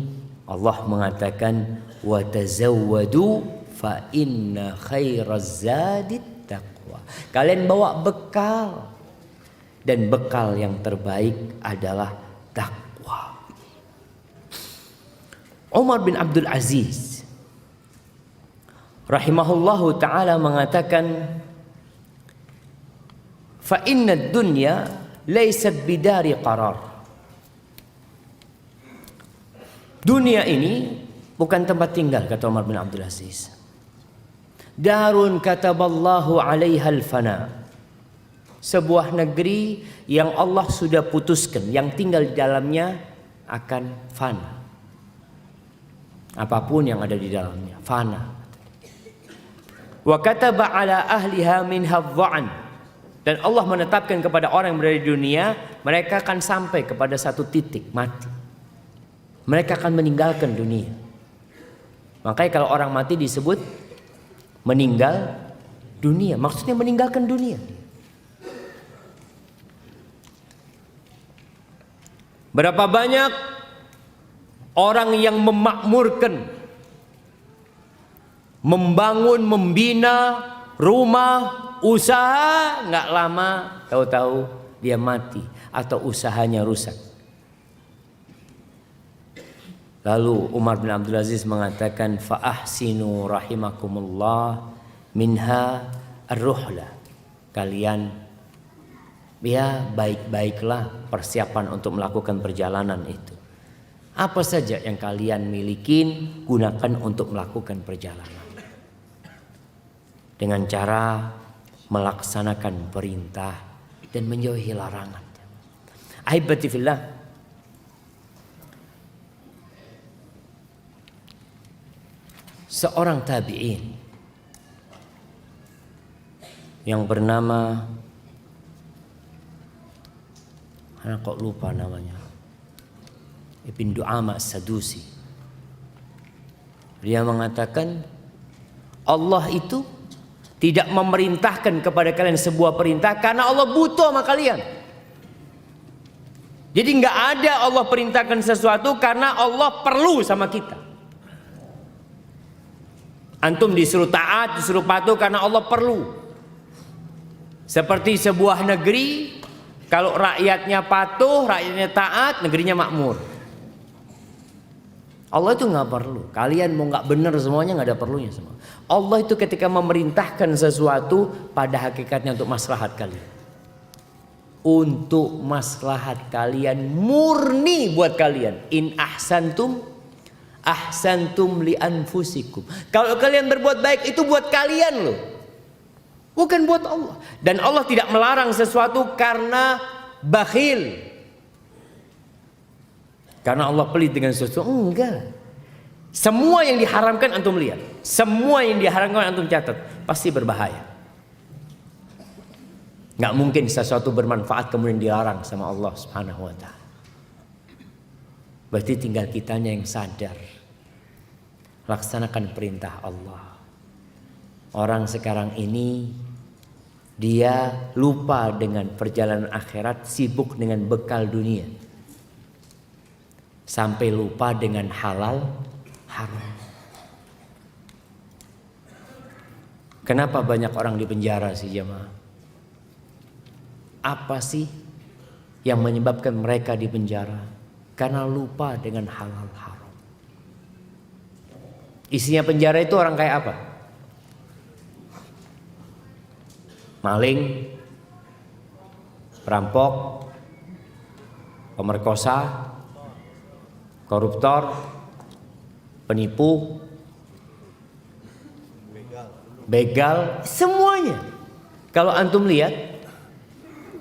[SPEAKER 1] Allah mengatakan wa tazawwadu fa inna khairaz zadit taqwa. Kalian bawa bekal dan bekal yang terbaik adalah takwa. Umar bin Abdul Aziz rahimahullahu taala mengatakan fa inna dunya laysat bidari qarar. Dunia ini bukan tempat tinggal, kata Umar bin Abdul Aziz. Darun kataballahu 'alaiha al-fana. Sebuah negeri yang Allah sudah putuskan, yang tinggal di dalamnya akan fana. Apapun yang ada di dalamnya, fana. Wa kataba 'ala ahliha minha dha'an. Dan Allah menetapkan kepada orang yang berada di dunia, mereka akan sampai kepada satu titik mati. Mereka akan meninggalkan dunia. Makanya kalau orang mati disebut meninggal dunia. Maksudnya meninggalkan dunia. Berapa banyak orang yang memakmurkan, membangun, membina rumah, usaha, nggak lama tahu-tahu dia mati atau usahanya rusak. Lalu Umar bin Abdul Aziz mengatakan fa ahsinu rahimakumullah minha ar-ruhla. Kalian ya baik-baiklah persiapan untuk melakukan perjalanan itu. Apa saja yang kalian milikin gunakan untuk melakukan perjalanan. Dengan cara melaksanakan perintah dan menjauhi larangan. Ahibati fillah, seorang tabi'in yang bernama, anak kok lupa namanya, Ibn Du'ama As-Sadusi. Dia mengatakan Allah itu tidak memerintahkan kepada kalian sebuah perintah karena Allah butuh sama kalian. Jadi nggak ada Allah perintahkan sesuatu karena Allah perlu sama kita. Antum disuruh taat, disuruh patuh karena Allah perlu. Seperti sebuah negeri, kalau rakyatnya patuh, rakyatnya taat, negerinya makmur. Allah itu nggak perlu. Kalian mau nggak benar semuanya nggak ada perlunya semua. Allah itu ketika memerintahkan sesuatu pada hakikatnya untuk maslahat kalian. Untuk maslahat kalian, murni buat kalian. In ahsantum ahsantum li anfusikum. Kalau kalian berbuat baik itu buat kalian loh. Bukan buat Allah. Dan Allah tidak melarang sesuatu karena bakhil. Karena Allah pelit dengan sesuatu. Enggak. Semua yang diharamkan antum lihat. Semua yang diharamkan antum catat. Pasti berbahaya. Nggak mungkin sesuatu bermanfaat kemudian dilarang sama Allah Subhanahu wa ta'ala. Berarti tinggal kitanya yang sadar. Laksanakan perintah Allah. Orang sekarang ini dia lupa dengan perjalanan akhirat, sibuk dengan bekal dunia. Sampai lupa dengan halal haram. Kenapa banyak orang di penjara sih jemaah? Apa sih yang menyebabkan mereka di penjara? Karena lupa dengan halal haram. Isinya penjara itu orang kayak apa? Maling, perampok, pemerkosa, koruptor, penipu, begal, semuanya. Kalau antum lihat,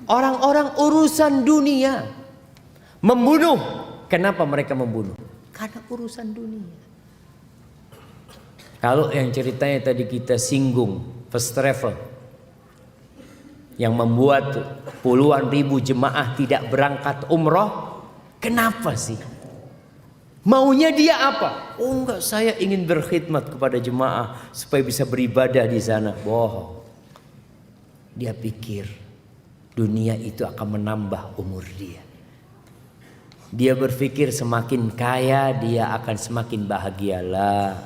[SPEAKER 1] orang-orang urusan dunia, membunuh. Kenapa mereka membunuh? Karena urusan dunia. Kalau yang ceritanya tadi kita singgung, first travel, yang membuat puluhan ribu jemaah tidak berangkat umroh, kenapa sih? Maunya dia apa? Oh enggak, saya ingin berkhidmat kepada jemaah supaya bisa beribadah di sana. Bohong. Dia pikir dunia itu akan menambah umur dia. Dia berpikir semakin kaya dia akan semakin bahagialah.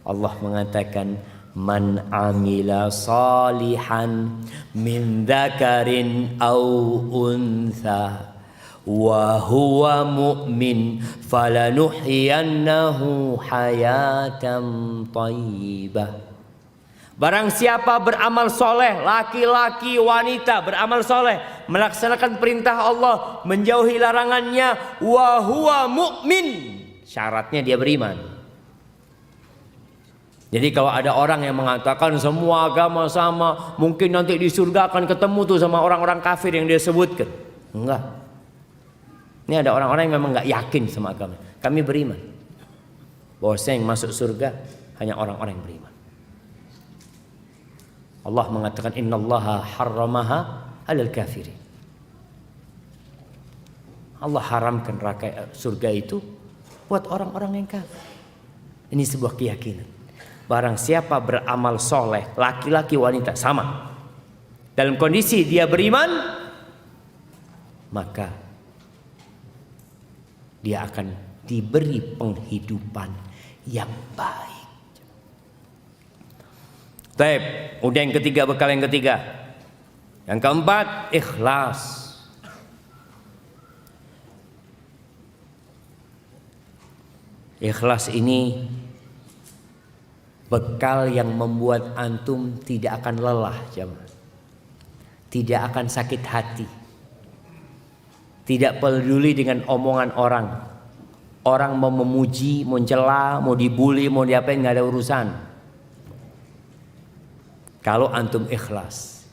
[SPEAKER 1] Allah mengatakan man amila salihan min dzakarin aw untha wa huwa mu'min falanuhyiyannahu hayatan thayyibah. Barang siapa beramal soleh, laki-laki, wanita beramal soleh, melaksanakan perintah Allah, menjauhi larangannya, wa huwa mu'min, syaratnya dia beriman. Jadi kalau ada orang yang mengatakan semua agama sama, mungkin nanti di surga akan ketemu tuh sama orang-orang kafir yang dia sebutkan. Enggak. Ini ada orang-orang yang memang enggak yakin sama agama. Kami beriman bahwasanya yang masuk surga hanya orang-orang yang beriman. Allah mengatakan innallaha harramaha 'alal kafirin. Allah haramkan surga itu buat orang-orang yang kafir. Ini sebuah keyakinan. Barang siapa beramal soleh, laki-laki wanita sama, dalam kondisi dia beriman, maka dia akan diberi penghidupan yang baik. Baik, udah yang ketiga, bekal yang ketiga. Yang keempat, ikhlas. Ikhlas ini bekal yang membuat antum tidak akan lelah, jemaah. Tidak akan sakit hati. Tidak peduli dengan omongan orang. Orang mau memuji, mau mencela, mau dibully, mau diapain, nggak ada urusan. Kalau antum ikhlas.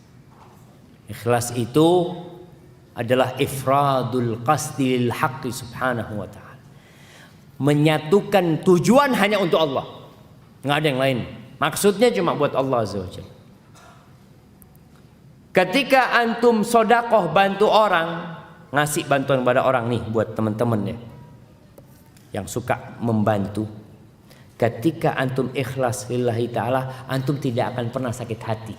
[SPEAKER 1] Ikhlas itu adalah ifradul qasdi lil haqqi subhanahu wa ta'ala. Menyatukan tujuan hanya untuk Allah. Nggak ada yang lain. Maksudnya cuma buat Allah azza wa jalla. Ketika antum sodakoh bantu orang, ngasih bantuan kepada orang nih buat teman-teman ya, yang suka membantu. Ketika antum ikhlas lillahi ta'ala, antum tidak akan pernah sakit hati.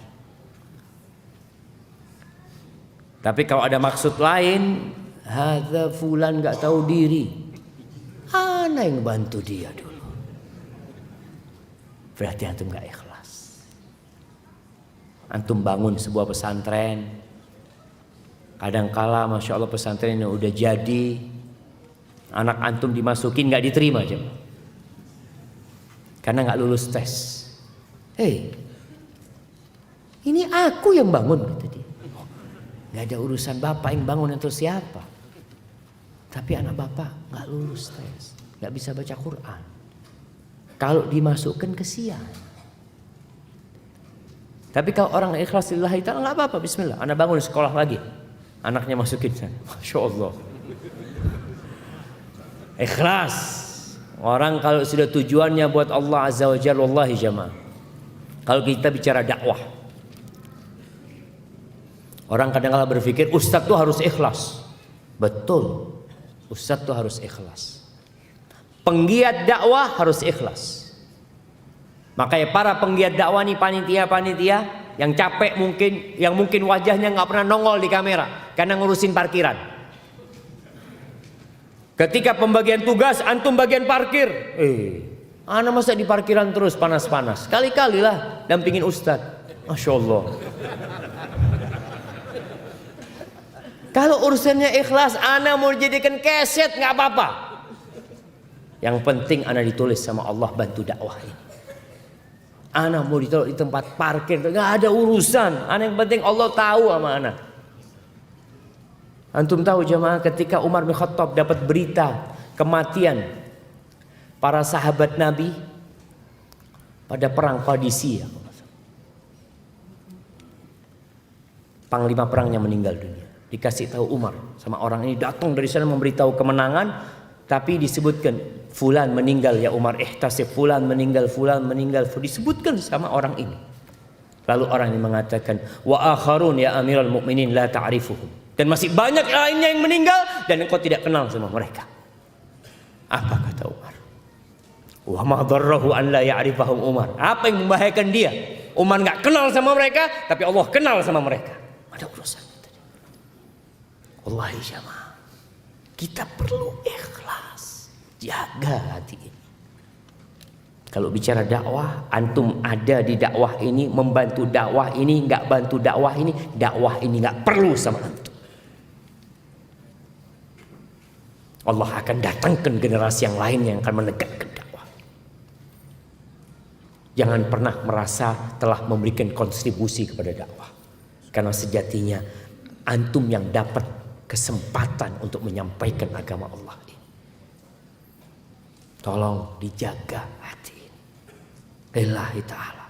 [SPEAKER 1] Tapi kalau ada maksud lain, hadza fulan gak tahu diri, ana yang bantu dia dulu, berarti antum gak ikhlas. Antum bangun sebuah pesantren, kadangkala masya Allah pesantrennya udah jadi, anak antum dimasukin gak diterima aja karena nggak lulus tes. Ini aku yang bangun, kata dia. Nggak ada urusan bapak yang bangun atau siapa. Tapi anak bapak nggak lulus tes, nggak bisa baca Quran. Kalau dimasukkan kesian. Tapi kalau orang ikhlas lillahi ta'ala nggak apa-apa, bismillah. Anak bangun sekolah lagi, anaknya masukin sana. Masya Allah. Ikhlas. Orang kalau sudah tujuannya buat Allah azza wa jalla, wallahi jamaah. Kalau kita bicara dakwah, orang kadang-kadang berpikir ustadz tuh harus ikhlas. Betul, ustadz tuh harus ikhlas. Penggiat dakwah harus ikhlas. Makanya para penggiat dakwah nih, panitia-panitia yang capek mungkin, yang mungkin wajahnya nggak pernah nongol di kamera karena ngurusin parkiran. Ketika pembagian tugas, antum bagian parkir. Ana masa di parkiran terus panas-panas. Kali-kali lah dampingin ustadz. Masya Allah. Kalau urusannya ikhlas, ana mau jadikan keset nggak apa-apa. Yang penting ana ditulis sama Allah bantu dakwah ini. Ana mau ditaruh di tempat parkir, nggak ada urusan. Ana yang penting Allah tahu sama ana. Antum tahu jemaah, ketika Umar bin Khattab dapat berita kematian para sahabat Nabi pada perang Qadisiyah, panglima perangnya meninggal dunia. Dikasih tahu Umar sama orang ini, datang dari sana memberitahu kemenangan, tapi disebutkan fulan meninggal ya Umar, ihtasib fulan meninggal, disebutkan sama orang ini. Lalu orang ini mengatakan, wa akharun ya Amirul Mukminin la ta'rifuhum. Dan masih banyak lainnya yang meninggal dan engkau tidak kenal sama mereka. Apa kata Umar? Wa ma darrahu an la ya'rifahum Umar. Apa yang membahayakan dia? Umar enggak kenal sama mereka, tapi Allah kenal sama mereka. Ada urusan. Wallahi jamaah. Kita perlu ikhlas. Jaga hati ini. Kalau bicara dakwah, antum ada di dakwah ini, membantu dakwah ini, nggak bantu dakwah ini nggak perlu sama antum. Allah akan datangkan generasi yang lain yang akan menegakkan dakwah. Jangan pernah merasa telah memberikan kontribusi kepada dakwah. Karena sejatinya antum yang dapat kesempatan untuk menyampaikan agama Allah ini. Tolong dijaga hati ini. Lillahi ta'ala.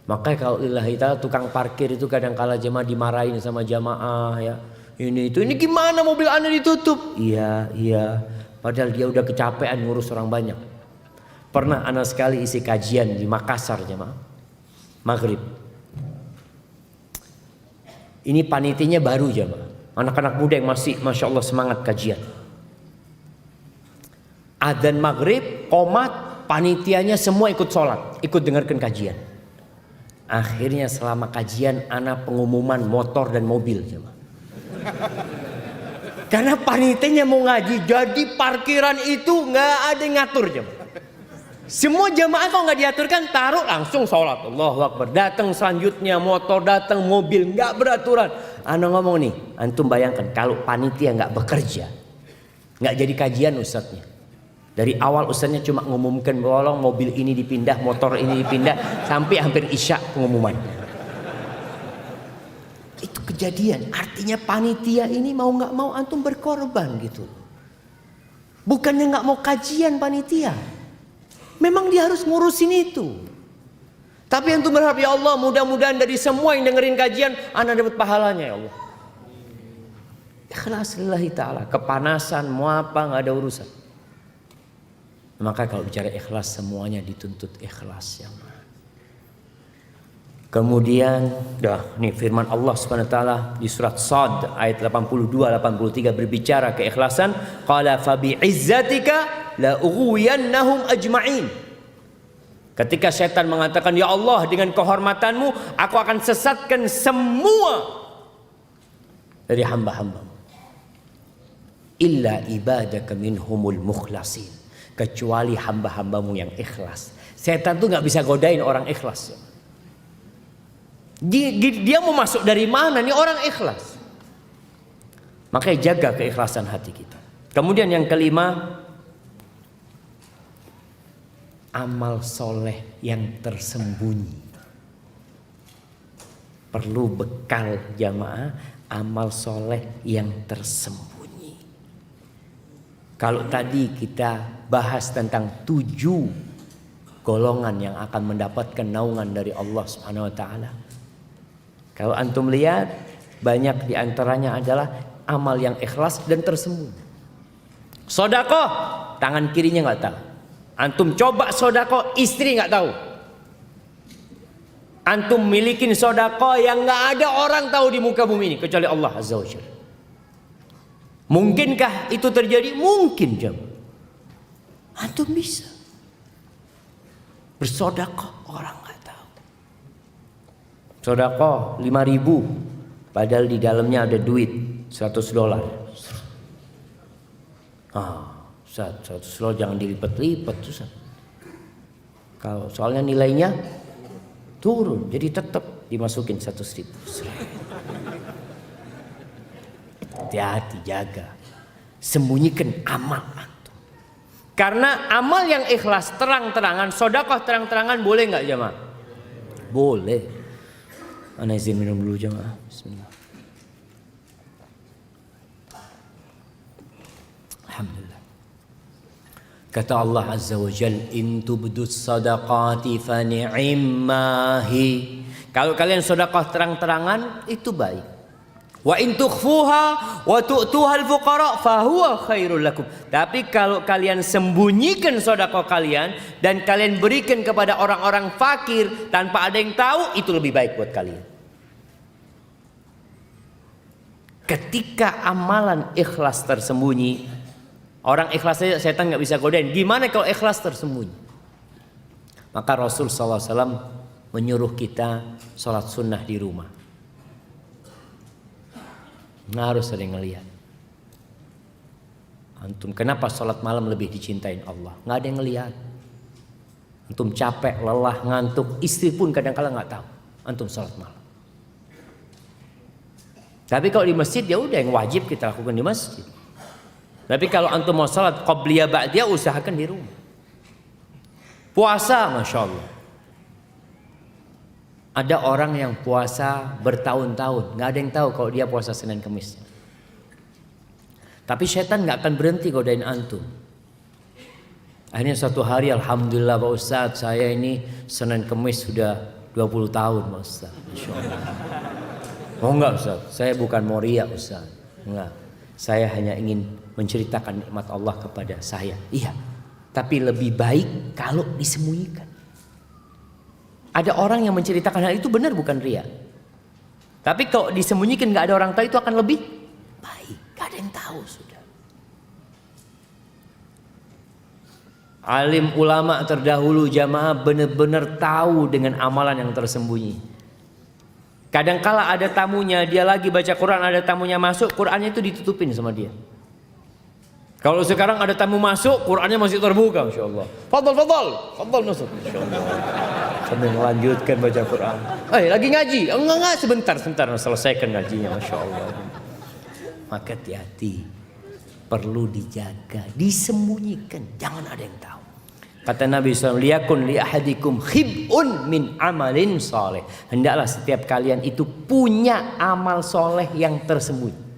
[SPEAKER 1] Makanya kalau lillahi ta'ala, tukang parkir itu kadang-kala jemaah dimarahin sama jamaah ya. Ini gimana mobil Anda ditutup? Iya. Padahal dia udah kecapean ngurus orang banyak. Pernah Anda sekali isi kajian di Makassar jemaah. Maghrib. Ini panitinya baru jemaah. Anak-anak muda yang masih Masya Allah semangat kajian. Adzan maghrib, qomat, panitianya semua ikut sholat, ikut dengarkan kajian. Akhirnya selama kajian anak pengumuman motor dan mobil jemaah. Karena panitianya mau ngaji, jadi parkiran itu nggak ada yang ngatur jemaah. Semua jamaah kalau nggak diaturkan taruh langsung sholat. Allahu Akbar. Datang selanjutnya motor, datang mobil, nggak beraturan. Ana ngomong nih, antum bayangkan kalau panitia nggak bekerja, nggak jadi kajian ustadznya. Dari awal ustadznya cuma ngumumkan tolong mobil ini dipindah, motor ini dipindah, sampai hampir isya pengumuman. Itu kejadian. Artinya panitia ini mau nggak mau antum berkorban gitu. Bukannya nggak mau kajian panitia. Memang dia harus ngurusin itu. Tapi antum berharap ya Allah mudah-mudahan dari semua yang dengerin kajian ana dapat pahalanya ya Allah. Ikhlas lillahi ta'ala. Kepanasan mau apa nggak ada urusan. Maka kalau bicara ikhlas semuanya dituntut ikhlas ya Allah. Kemudian nih firman Allah Subhanahu wa taala di surat Shad ayat 82 83 berbicara keikhlasan, qala fa bi izzatika la ughwiyannahum ajma'in. Ketika syaitan mengatakan ya Allah dengan kehormatanmu aku akan sesatkan semua dari hamba-hambamu illa ibadaka minhumul mukhlasin, kecuali hamba-hambamu yang ikhlas. Setan tuh nggak bisa godain orang ikhlas. Dia mau masuk dari mana nih orang ikhlas? Makanya jaga keikhlasan hati kita. Kemudian yang kelima, amal soleh yang tersembunyi. Perlu bekal jamaah, amal soleh yang tersembunyi. Kalau tadi kita bahas tentang 7 golongan yang akan mendapatkan naungan dari Allah Subhanahu wa taala. Kalau antum lihat banyak diantaranya adalah amal yang ikhlas dan tersembunyi. Sedekah, tangan kirinya nggak tahu. Antum coba sedekah, istri nggak tahu. Antum milikin sedekah yang nggak ada orang tahu di muka bumi ini kecuali Allah Azza wa Jalla. Mungkinkah itu terjadi? Mungkin jam. Antum bisa bersedekah orang nggak tahu. Sedekah 5.000, padahal di dalamnya ada duit $100. Ustaz, $100 jangan dilipat-lipat Ustaz. Kalau soalnya nilainya turun, jadi tetap dimasukin 100.000. Hati-hati, jaga. Sembunyikan amal antum. Karena amal yang ikhlas terang-terangan, sedekah terang-terangan boleh nggak jemaah? Boleh. Ana izin minum dulu jemaah. Bismillah. Alhamdulillah. Kata Allah Azza wa Jalla, in tubdus sadaqati fa ni'immahi. Kalau kalian sedekah terang-terangan itu baik. Wa in tukhfuha wa tu'tuha al-fuqara fa huwa khairul lakum. Tapi kalau kalian sembunyikan sedekah kalian dan kalian berikan kepada orang-orang fakir tanpa ada yang tahu, itu lebih baik buat kalian. Ketika amalan ikhlas tersembunyi, orang ikhlas saja setan nggak bisa godain. Gimana kalau ikhlas tersembunyi? Maka Rasul SAW menyuruh kita sholat sunnah di rumah. Nggak harus sering ngelihat. Antum kenapa sholat malam lebih dicintain Allah? Nggak ada yang ngelihat. Antum capek, lelah, ngantuk, istri pun kadang-kala nggak tahu. Antum sholat malam. Tapi kalau di masjid ya udah yang wajib kita lakukan di masjid. Tapi kalau antum mau sholat qabliyah ba'diyah usahakan di rumah. Puasa, masya Allah. Ada orang yang puasa bertahun-tahun, nggak ada yang tahu kalau dia puasa Senin Kemis. Tapi setan nggak akan berhenti godain antum. Akhirnya suatu hari, alhamdulillah Pak Ustadz, saya ini Senin Kemis sudah 20 tahun Pak Ustadz. Masya Allah. Oh enggak Ustadz, saya bukan mau riya Ustadz. Enggak, saya hanya ingin menceritakan nikmat Allah kepada saya. Iya, tapi lebih baik kalau disembunyikan. Ada orang yang menceritakan hal itu benar bukan riya. Tapi kalau disembunyikan nggak ada orang tahu itu akan lebih baik. Gak ada yang tahu sudah. Alim ulama terdahulu jamaah benar-benar tahu dengan amalan yang tersembunyi. Kadangkala ada tamunya, dia lagi baca Quran, ada tamunya masuk, Qurannya itu ditutupin sama dia. Kalau sekarang ada tamu masuk, Qurannya masih terbuka, masya Allah. Fadal masuk, masya Allah. Sambil melanjutkan baca Quran. Lagi ngaji, enggak, sebentar, selesaikan ngajinya, masya Allah. Maka hati-hati, perlu dijaga, disembunyikan, jangan ada yang tahu. Kata Nabi SAW, liyakun li ahadikum khib'un min amalin soleh. Hendaklah setiap kalian itu punya amal soleh yang tersembunyi.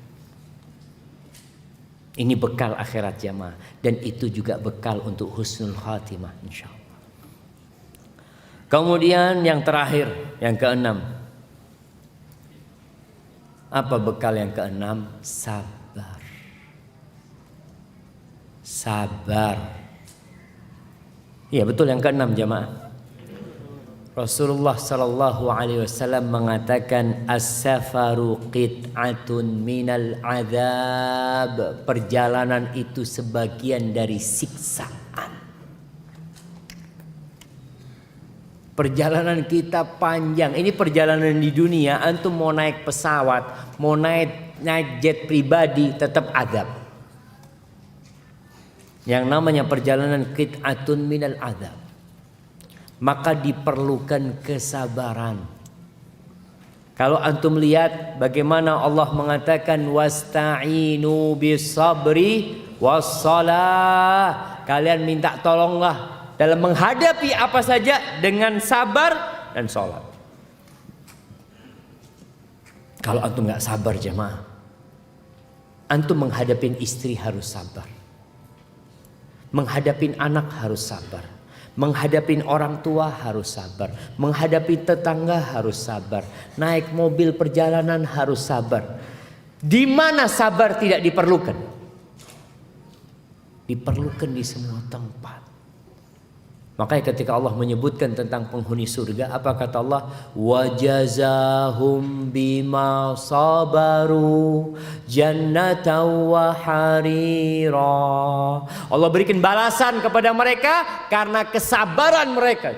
[SPEAKER 1] Ini bekal akhirat jamaah, dan itu juga bekal untuk husnul khatimah insyaallah. Kemudian yang terakhir, yang keenam. Apa bekal yang keenam? Sabar. Sabar. Ya betul yang keenam jamaah. Rasulullah sallallahu alaihi wasallam mengatakan as-safaru qit'atun minal azab. Perjalanan itu sebagian dari siksaan. Perjalanan kita panjang. Ini perjalanan di dunia. Antum mau naik pesawat, mau naik jet pribadi, tetap azab. Yang namanya perjalanan qit'atun minal azab. Maka diperlukan kesabaran. Kalau antum lihat bagaimana Allah mengatakan wasta'inu bisabri wassalah. Kalian minta tolonglah dalam menghadapi apa saja dengan sabar dan sholat. Kalau antum nggak sabar jemaah, antum menghadapi istri harus sabar, menghadapi anak harus sabar, menghadapi orang tua harus sabar, menghadapi tetangga harus sabar, naik mobil perjalanan harus sabar. Di mana sabar tidak diperlukan? Diperlukan di semua tempat. Makanya ketika Allah menyebutkan tentang penghuni surga, apa kata Allah? Wajazahum bima sabaru jannatan wa harira. Allah berikan balasan kepada mereka karena kesabaran mereka.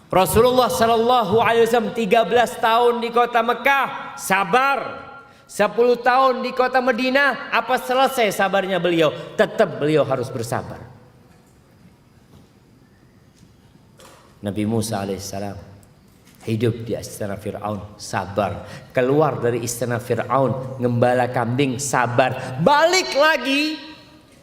[SPEAKER 1] Rasulullah sallallahu alaihi wasallam 13 tahun di kota Mekah sabar. 10 tahun di kota Madinah, apa selesai sabarnya beliau? Tetap beliau harus bersabar. Nabi Musa alaihissalam hidup di istana Fir'aun, sabar. Keluar dari istana Fir'aun, ngembala kambing, sabar. Balik lagi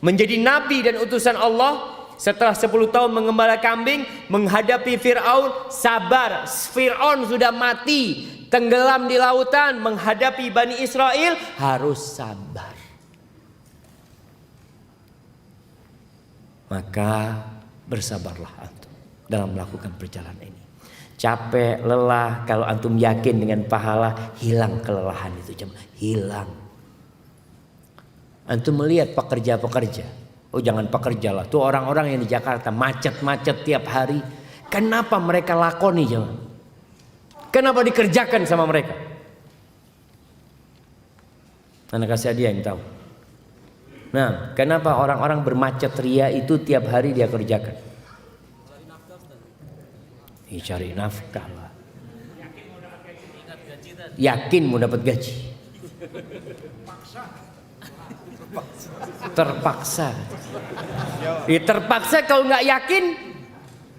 [SPEAKER 1] menjadi nabi dan utusan Allah. Setelah 10 tahun mengembala kambing, menghadapi Fir'aun, sabar. Fir'aun sudah mati, tenggelam di lautan. Menghadapi Bani Israel, harus sabar. Maka bersabarlah antum dalam melakukan perjalanan ini. Capek, lelah, kalau antum yakin dengan pahala, hilang kelelahan itu jemaah, hilang. Antum melihat pekerja-pekerja, oh jangan pekerja lah, tuh orang-orang yang di Jakarta macet-macet tiap hari. Kenapa mereka lakoni jemaah? Kenapa dikerjakan sama mereka? Anak kasih dia yang tahu. Nah, kenapa orang-orang bermacet ria itu tiap hari dia kerjakan? Cari nafkah lah. Yakin mau dapat gaji. Terpaksa. Ya, terpaksa kalau nggak yakin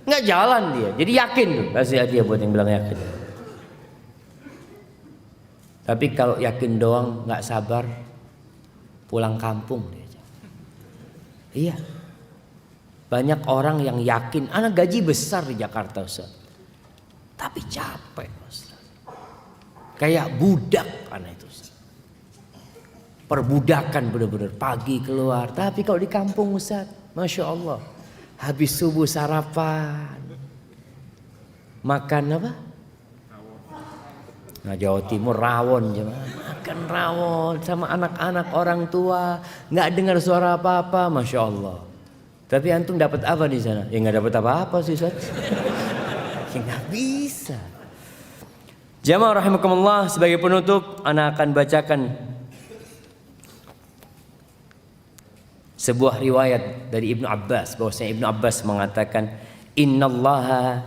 [SPEAKER 1] nggak jalan dia. Jadi yakin tuh. Kasih hadiah buat yang bilang yakin. Tapi kalau yakin doang nggak sabar, pulang kampung dia. Iya. Banyak orang yang yakin, anak gaji besar di Jakarta Ustaz. Tapi capek Ustaz. Kayak budak anak itu Ustaz. Perbudakan benar-benar, pagi keluar. Tapi kalau di kampung Ustaz, Masya Allah. Habis subuh sarapan. Makan apa? Nah, Jawa Timur rawon jemaah. Makan rawon sama anak-anak orang tua. Nggak dengar suara apa-apa, Masya Allah. Tapi antum dapat apa di sana? Ya nggak dapat apa-apa sih Ustaz. Ya nggak bisa. Jamaah rahimakumullah, sebagai penutup ana akan bacakan sebuah riwayat dari Ibnu Abbas, bahwasanya Ibnu Abbas mengatakan innallaha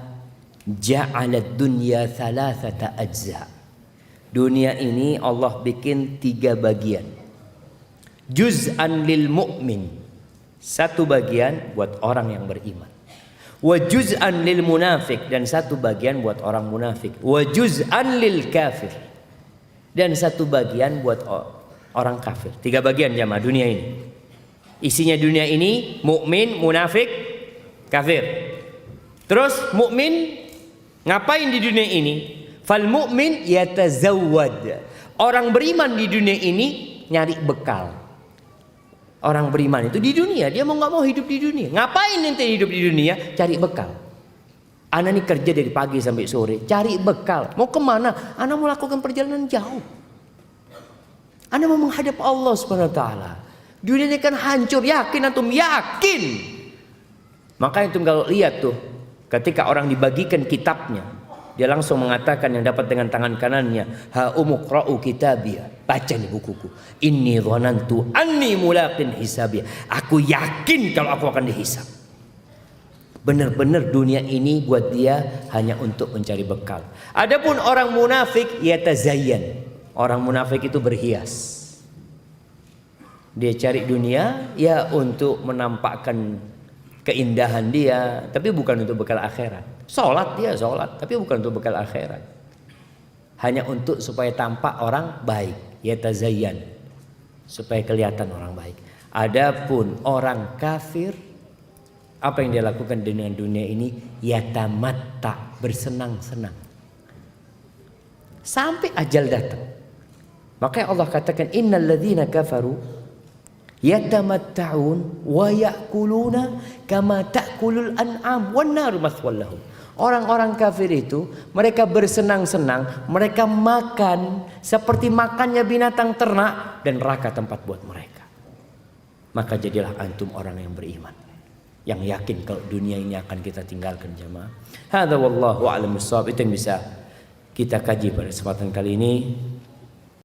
[SPEAKER 1] ja'ala ad-dunya thalathata ajza. Dunia ini Allah bikin 3 bagian. Juz'an lil mu'min, satu bagian buat orang yang beriman. Wa juz'an lil munafik, dan satu bagian buat orang munafik. Wa juz'an lil kafir, dan satu bagian buat orang kafir. 3 bagian jamaah dunia ini. Isinya dunia ini mukmin, munafik, kafir. Terus mukmin ngapain di dunia ini? Fal mu'min yatazawwad. Orang beriman di dunia ini nyari bekal. Orang beriman itu di dunia, dia mau nggak mau hidup di dunia. Ngapain nanti hidup di dunia? Cari bekal. Ana nih kerja dari pagi sampai sore, cari bekal. Mau kemana? Ana mau lakukan perjalanan jauh. Ana mau menghadap Allah Subhanahu Wa Taala. Dunia ini kan hancur, yakin antum? Yakin. Makanya antum kalau lihat tuh, ketika orang dibagikan kitabnya, dia langsung mengatakan yang dapat dengan tangan kanannya, ha umuqra'u kitabiyah, baca nih bukuku. Inni dhanantu anni mulaqin hisabiyah. Aku yakin kalau aku akan dihisab. Benar-benar dunia ini buat dia hanya untuk mencari bekal. Adapun orang munafik yatazayyan. Orang munafik itu berhias. Dia cari dunia ya untuk menampakkan keindahan dia, tapi bukan untuk bekal akhirat. Sholat dia sholat, tapi bukan untuk bekal akhirat. Hanya untuk supaya tampak orang baik, yatazayyan, supaya kelihatan orang baik. Adapun orang kafir, apa yang dia lakukan dengan dunia ini? Yatamatta, bersenang-senang sampai ajal datang. Makanya Allah katakan innal ladzina kafaru yatamatta'un wa ya'kuluna kama ta'kulul an'am wan naru mathwal lahum. Orang-orang kafir itu mereka bersenang-senang, mereka makan seperti makannya binatang ternak, dan neraka tempat buat mereka. Maka jadilah antum orang yang beriman, yang yakin kalau dunia ini akan kita tinggalkan jamaah. Hadza wallahu a'lam bissawab. Itu yang bisa kita kaji pada kesempatan kali ini.